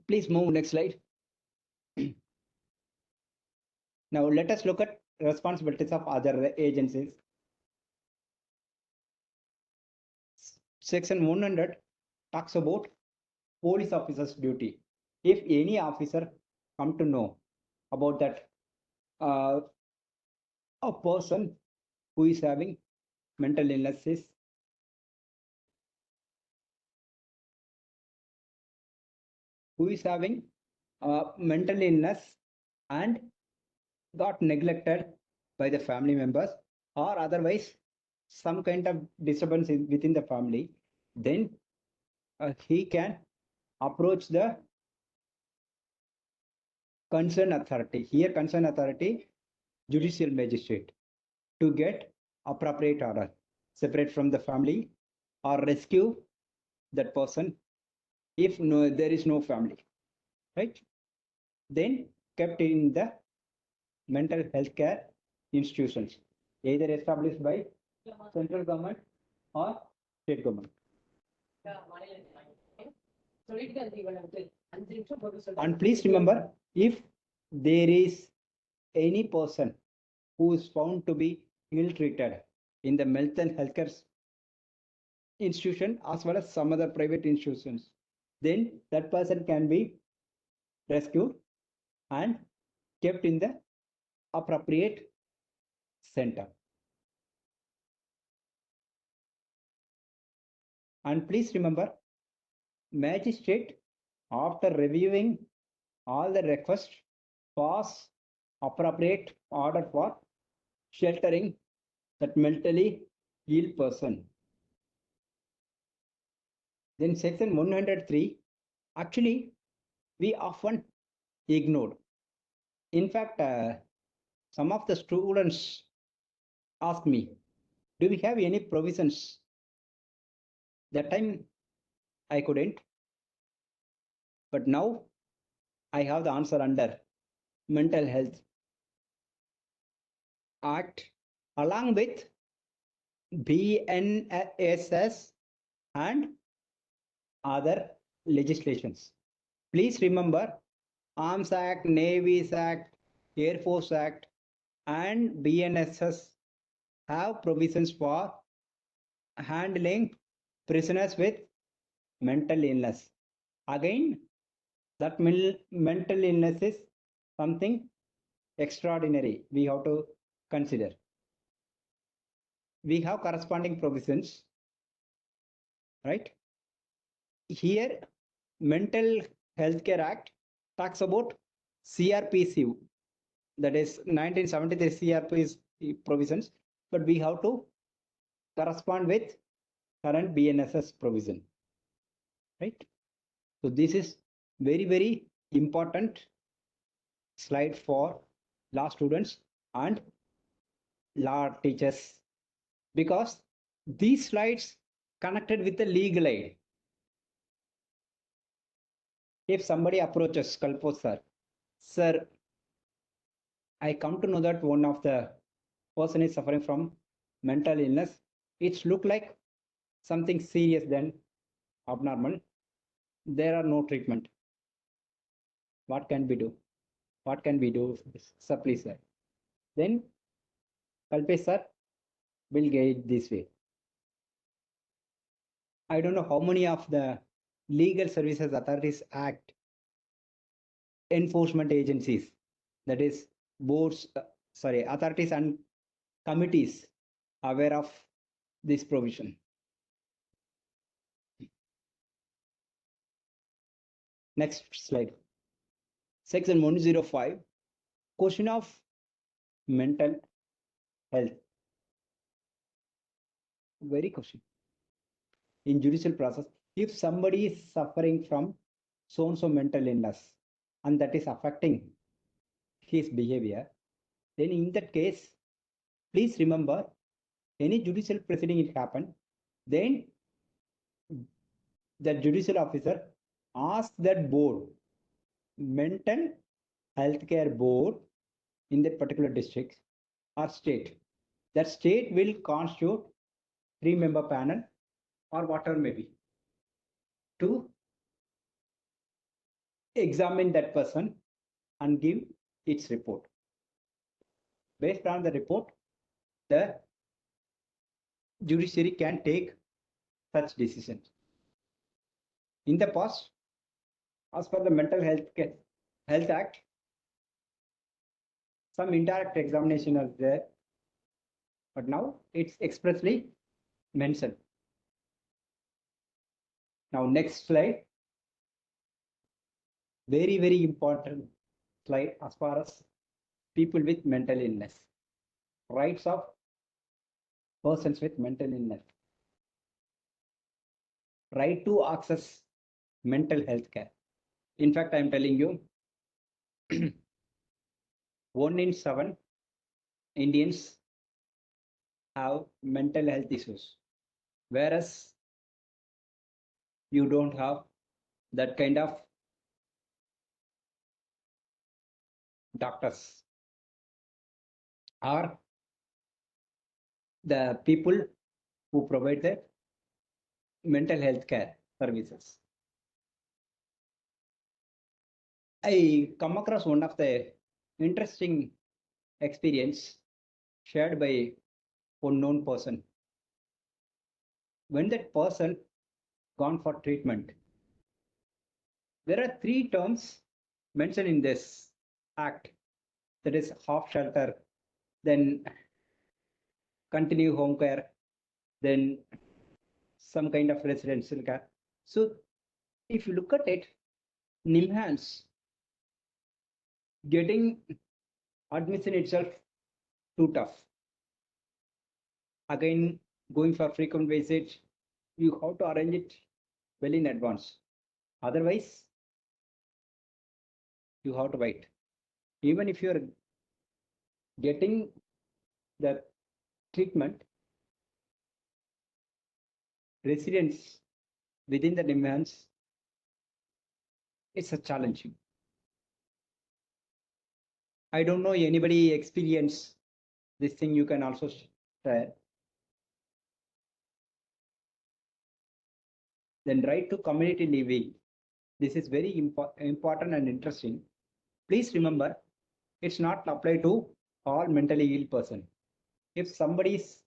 please move next slide. Now let us look at responsibilities of other agencies. Section 100 talks about police officer's duty. If any officer come to know about that a person who is having mental illnesses, mental illness and got neglected by the family members or otherwise some kind of disturbance within the family, then he can approach the concerned authority. Here, concerned authority, judicial magistrate, to get appropriate order, separate from the family or rescue that person if there is no family, right? Then kept in the mental health care institutions, either established by central government or state government. And please remember, if there is any person who is found to be ill-treated in the mental health care institution as well as some other private institutions, then that person can be rescued and kept in the appropriate center. And please remember, Magistrate, after reviewing all the requests, pass appropriate order for sheltering that mentally ill person. Then section 103, actually, we often ignored. In fact, some of the students ask me, do we have any provisions? That time I couldn't, but now I have the answer under Mental Health Act along with BNSS and other legislations. Please remember Arms Act, Navy's Act, Air Force Act, and BNSS have provisions for handling prisoners with mental illness. Again, that mental illness is something extraordinary we have to consider. We have corresponding provisions, right? Here, Mental Healthcare Act talks about CRPC, that is 1973 CRPC provisions, but we have to correspond with current BNSS provision, right? So this is very, very important slide for law students and law teachers, because these slides connected with the legal aid. If somebody approaches Kalpos sir, I come to know that one of the person is suffering from mental illness. It's look like something serious than abnormal. There are no treatment. What can we do? What can we do, sir, please, sir? Then Kalpesh sir will guide this way. I don't know how many of the Legal Services Authorities Act enforcement agencies, that is boards, authorities and committees aware of this provision. Next slide. Section 105, question of mental health. Very question. In judicial process, if somebody is suffering from so-and-so mental illness and that is affecting his behavior, then in that case, please remember, any judicial proceeding it happen, then the judicial officer asks that board, mental healthcare board in that particular district or state. That state will constitute 3-member panel or whatever may be to examine that person and give its report. Based on the report, the judiciary can take such decisions. In the past, as per the Mental Health Act, some indirect examination is there, but now it's expressly mentioned. Now, next slide. Very, very important slide as far as people with mental illness. Rights of persons with mental illness. Right to access mental health care. In fact, I'm telling you, 1 in 7 Indians have mental health issues, whereas you don't have that kind of doctors or the people who provide the mental health care services. I come across one of the interesting experience shared by one known person. When that person gone for treatment, there are 3 terms mentioned in this act, that is half shelter, then continue home care, then some kind of residential care. So if you look at it, NIMHANS getting admission itself too tough. Again, going for frequent visit, you have to arrange it well in advance. Otherwise, you have to wait. Even if you're getting the treatment, residents within the demands, it's a challenge. I don't know anybody experience this thing. You can also share. Then right to community living. This is very important and interesting. Please remember, it's not applied to all mentally ill person. If somebody is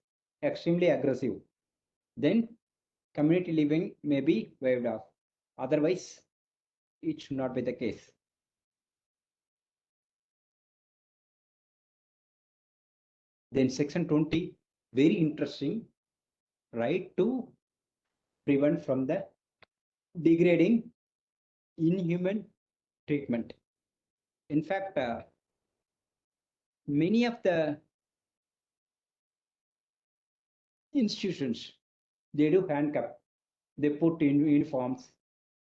extremely aggressive, then community living may be waived off. Otherwise, it should not be the case. Then section 20, very interesting, right to prevent from the degrading inhuman treatment. In fact, many of the institutions, they do handcuff, they put in uniforms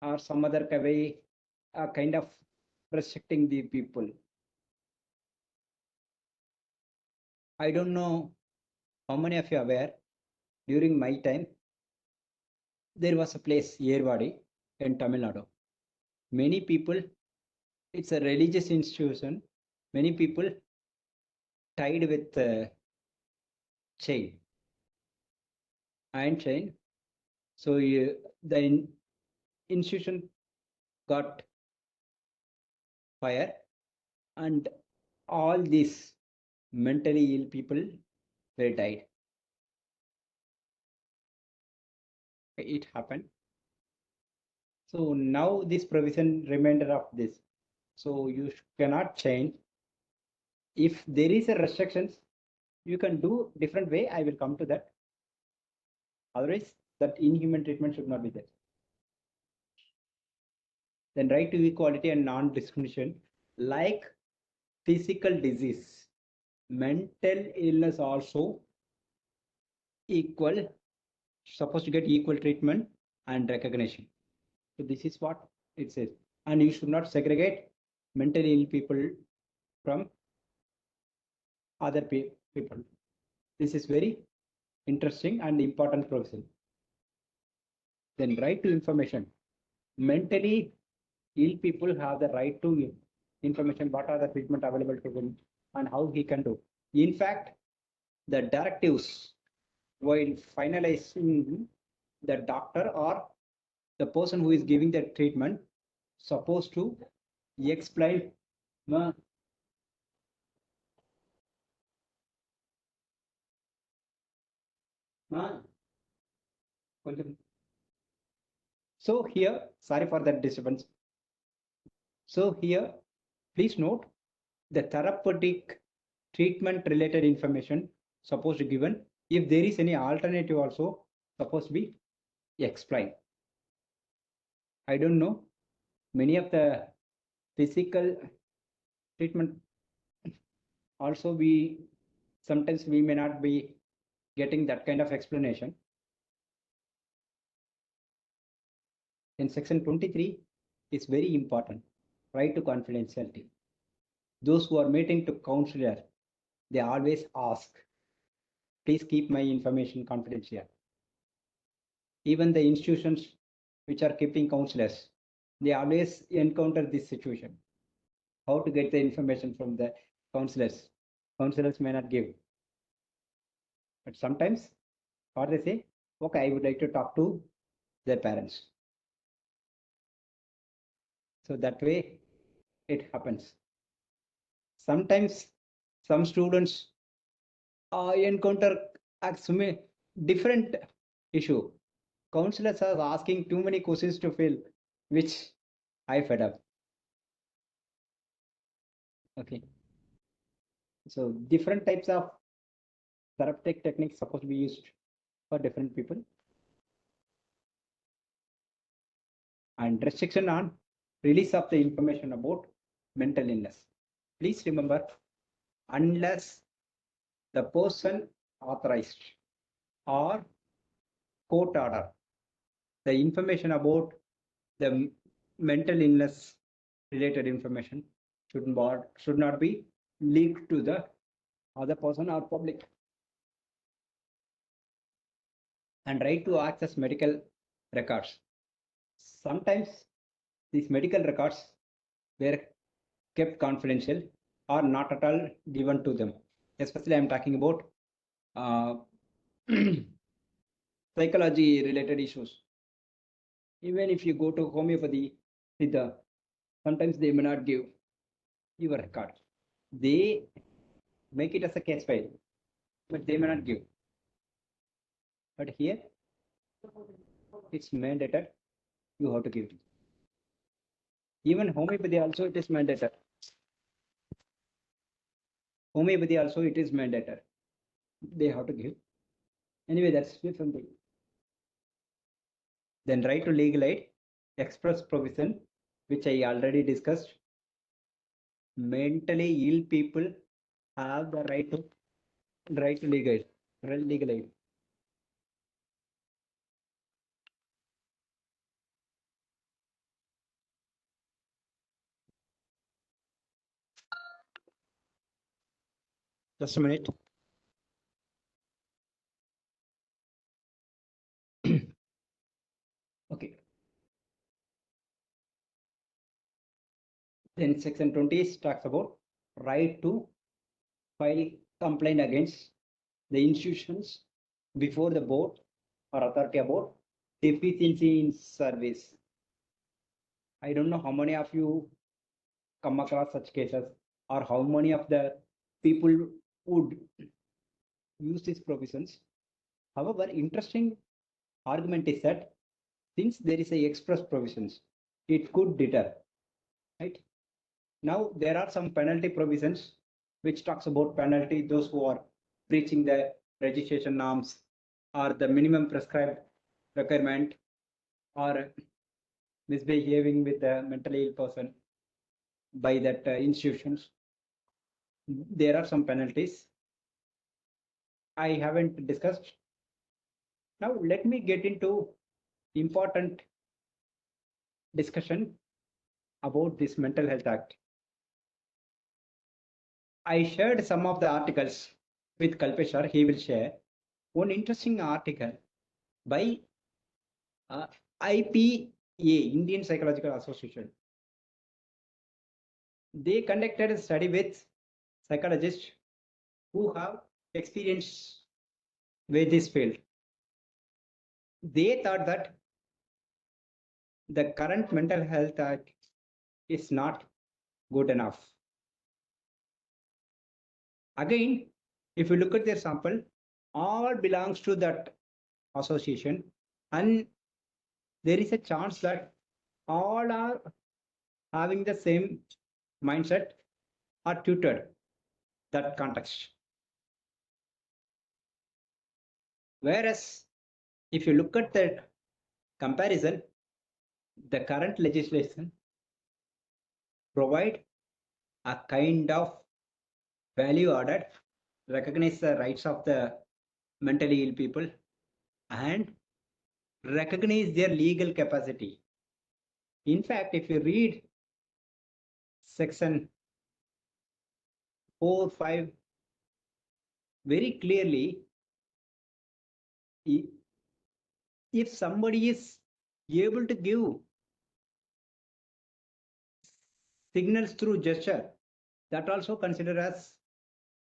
or some other way, kind of restricting the people. I don't know how many of you are aware, during my time, there was a place, Yerwadi, in Tamil Nadu. Many people, it's a religious institution, many people tied with chain, iron chain. So the institution got fire and all these mentally ill people were died. It happened. So now this provision remainder of this. So you cannot change. If there is a restrictions, you can do different way. I will come to that. Otherwise, that inhuman treatment should not be there. Then right to equality and non-discrimination, like physical disease, mental illness also equal, supposed to get equal treatment and recognition. So this is what it says. And you should not segregate mentally ill people from other people. This is very interesting and important provision. Then right to information. Mentally ill people have the right to information, what are the treatment available to him and how he can do. In fact, the directives while finalizing, the doctor or the person who is giving the treatment supposed to explain so here, sorry for that disturbance. So here, please note the therapeutic treatment related information supposed to given. If there is any alternative also supposed to be explained. I don't know. Many of the physical treatment also sometimes we may not be getting that kind of explanation. In section 23 is very important, right to confidentiality. Those who are meeting to counselor, they always ask, please keep my information confidential. Even the institutions which are keeping counselors, they always encounter this situation. How to get the information from the counselors? Counselors may not give. But sometimes, what they say, okay, I would like to talk to their parents. So that way it happens. Sometimes some students encounter different issue. Counselors are asking too many questions to fill, which I fed up. Okay. So different types of therapeutic techniques supposed to be used for different people. and restriction on release of the information about mental illness. Please remember, unless the person authorized or court order, the information about the mental illness related information should not be leaked to the other person or public. And right to access medical records. Sometimes these medical records were kept confidential or not at all given to them. Especially I'm talking about psychology related issues. Even if you go to homeopathy, Siddha, sometimes they may not give your record. They make it as a case file, but they may not give. But here, it's mandated, you have to give it. Even homeopathy also, it is mandated. Homeopathy also, it is mandated. They have to give. Anyway, that's something. Then right to legal aid, express provision, which I already discussed. Mentally ill people have the right to legal aid. Just a minute. Okay. Then section 20 talks about right to file complaint against the institutions before the board or authority about deficiency in service. I don't know how many of you come across such cases or how many of the people would use these provisions. However, interesting argument is that since there is a express provisions, it could deter, right? Now there are some penalty provisions which talks about penalty those who are breaching the registration norms or the minimum prescribed requirement or misbehaving with the mentally ill person by that institutions. There are some penalties I haven't discussed. Now let me get into important discussion about this Mental Health Act. I shared some of the articles with Kalpeshwar. He will share one interesting article by IPA, Indian Psychological Association. They conducted a study with psychologists who have experience with this field. They thought that the current Mental Health Act is not good enough. Again, if you look at their sample, all belongs to that association, and there is a chance that all are having the same mindset or tutored that context. Whereas if you look at the comparison, the current legislation provide a kind of value added, recognize the rights of the mentally ill people and recognize their legal capacity. In fact, if you read section 4, 5 very clearly, if somebody is able to give signals through gesture, that also considered as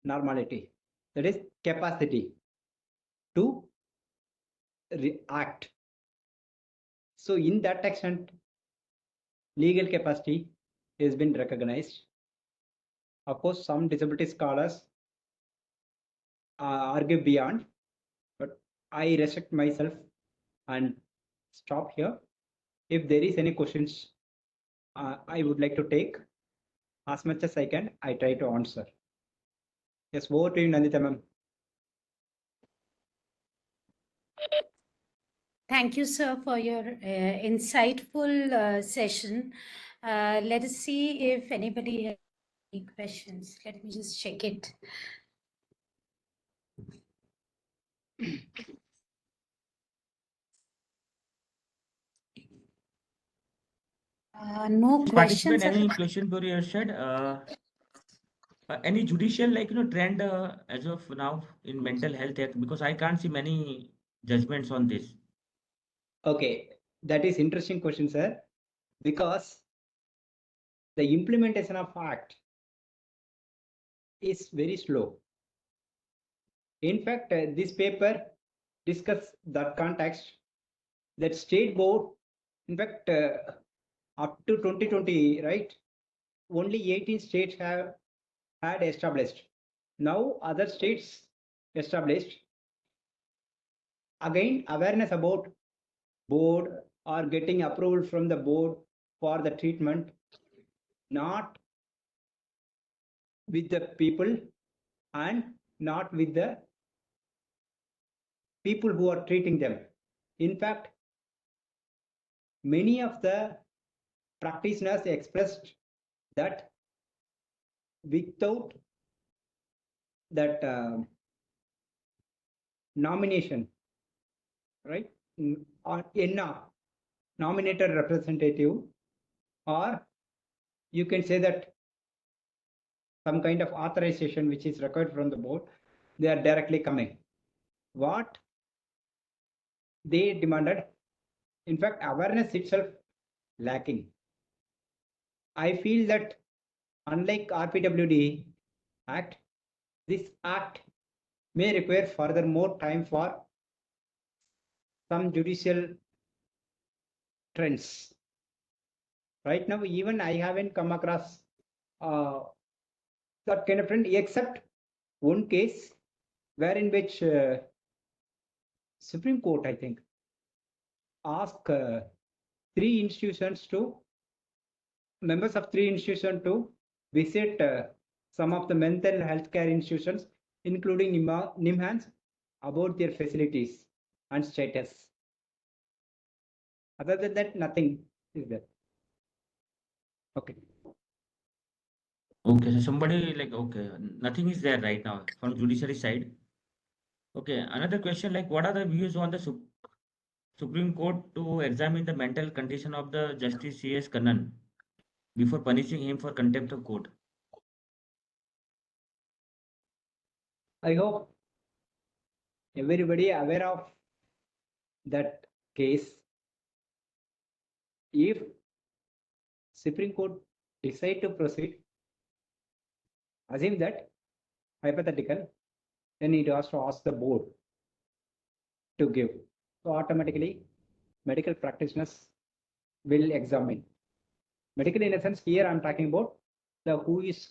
normality, that is capacity to react. So in that extent, legal capacity has been recognized. Of course, some disability scholars argue beyond, but I restrict myself and stop here. If there is any questions, I would like to take as much as I can. I try to answer. Yes, over to you, Nandita ma'am. Thank you, sir, for your insightful session. Let us see if anybody has any questions. Let me just check it. No Participant, questions. Are any question for your side? Any judicial trend as of now in mental health act, because I can't see many judgments on this. Okay, that is interesting question, sir, because the implementation of act is very slow. In fact, this paper discuss that context that state board, in fact, up to 2020, right? Only 18 states have had established. Now other states established. Again, awareness about board or getting approval from the board for the treatment, not with the people and not with the people who are treating them. In fact, many of the practitioners expressed that without that nomination, right, or NR, nominated representative, or you can say that some kind of authorization which is required from the board, they are directly coming. What they demanded, in fact, awareness itself lacking. I feel that unlike RPWD Act, this act may require further more time for some judicial trends. Right now, even I haven't come across that kind of trend, except one case wherein which Supreme Court, I think, asked three institutions to members of three institutions to visit some of the mental health care institutions, including NIMHANS, about their facilities and status. Other than that, nothing is there. Okay. Okay, so somebody okay, nothing is there right now from judiciary side. Okay, another question, what are the views on the Supreme Court to examine the mental condition of the Justice C.S. Kannan before punishing him for contempt of court? I hope everybody aware of that case. If Supreme Court decide to proceed, assume that hypothetical, then it has to ask the board to give. So automatically, medical practitioners will examine. Medical in a sense, here I'm talking about who is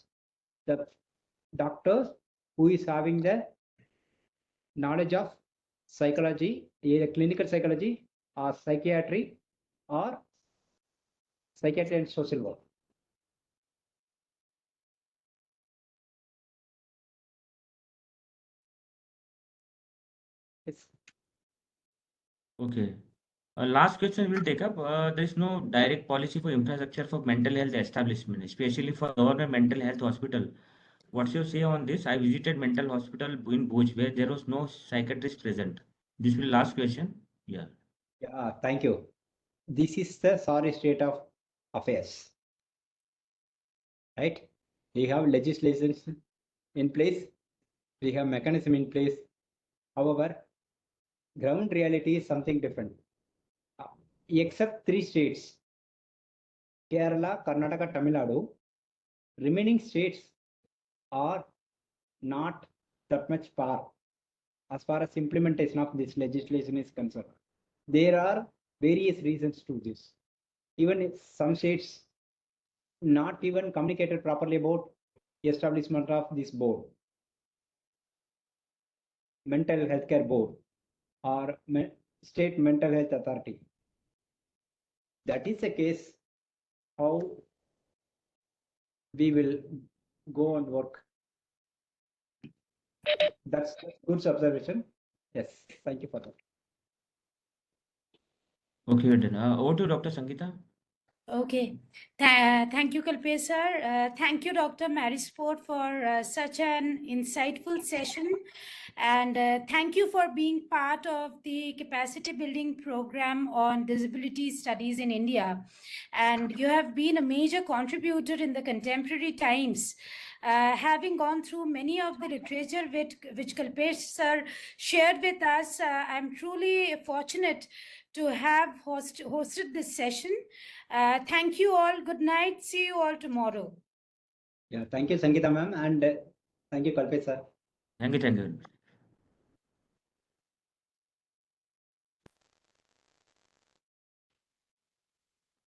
the doctors who is having the knowledge of psychology, either clinical psychology or psychiatry or psychiatry and social work. Yes. Okay. Last question we'll take up. There is no direct policy for infrastructure for mental health establishment, especially for government mental health hospital. What's your say on this? I visited mental hospital in Bhuj where there was no psychiatrist present. This will be last question. Yeah. Yeah, thank you. This is the sorry state of affairs, right? We have legislation in place, we have mechanism in place. However, ground reality is something different. Except three states, Kerala, Karnataka, Tamil Nadu, remaining states are not that much far as far as implementation of this legislation is concerned. There are various reasons to this. Even if some states not even communicated properly about establishment of this board, mental health care board or state mental health authority. That is the case how we will go and work. That's good observation. Yes, thank you for that. Okay, we're done. Over to Dr. Sangeeta. Okay. Thank you, Kalpesh sir. Thank you, Dr. Marisport, for such an insightful session. And thank you for being part of the capacity building program on disability studies in India. And you have been a major contributor in the contemporary times. Having gone through many of the literature which Kalpesh sir shared with us, I'm truly fortunate to have hosted this session. Thank you all. Good night. See you all tomorrow. Yeah, thank you, Sangeeta ma'am, and thank you, Kalpesh sir. Thank you.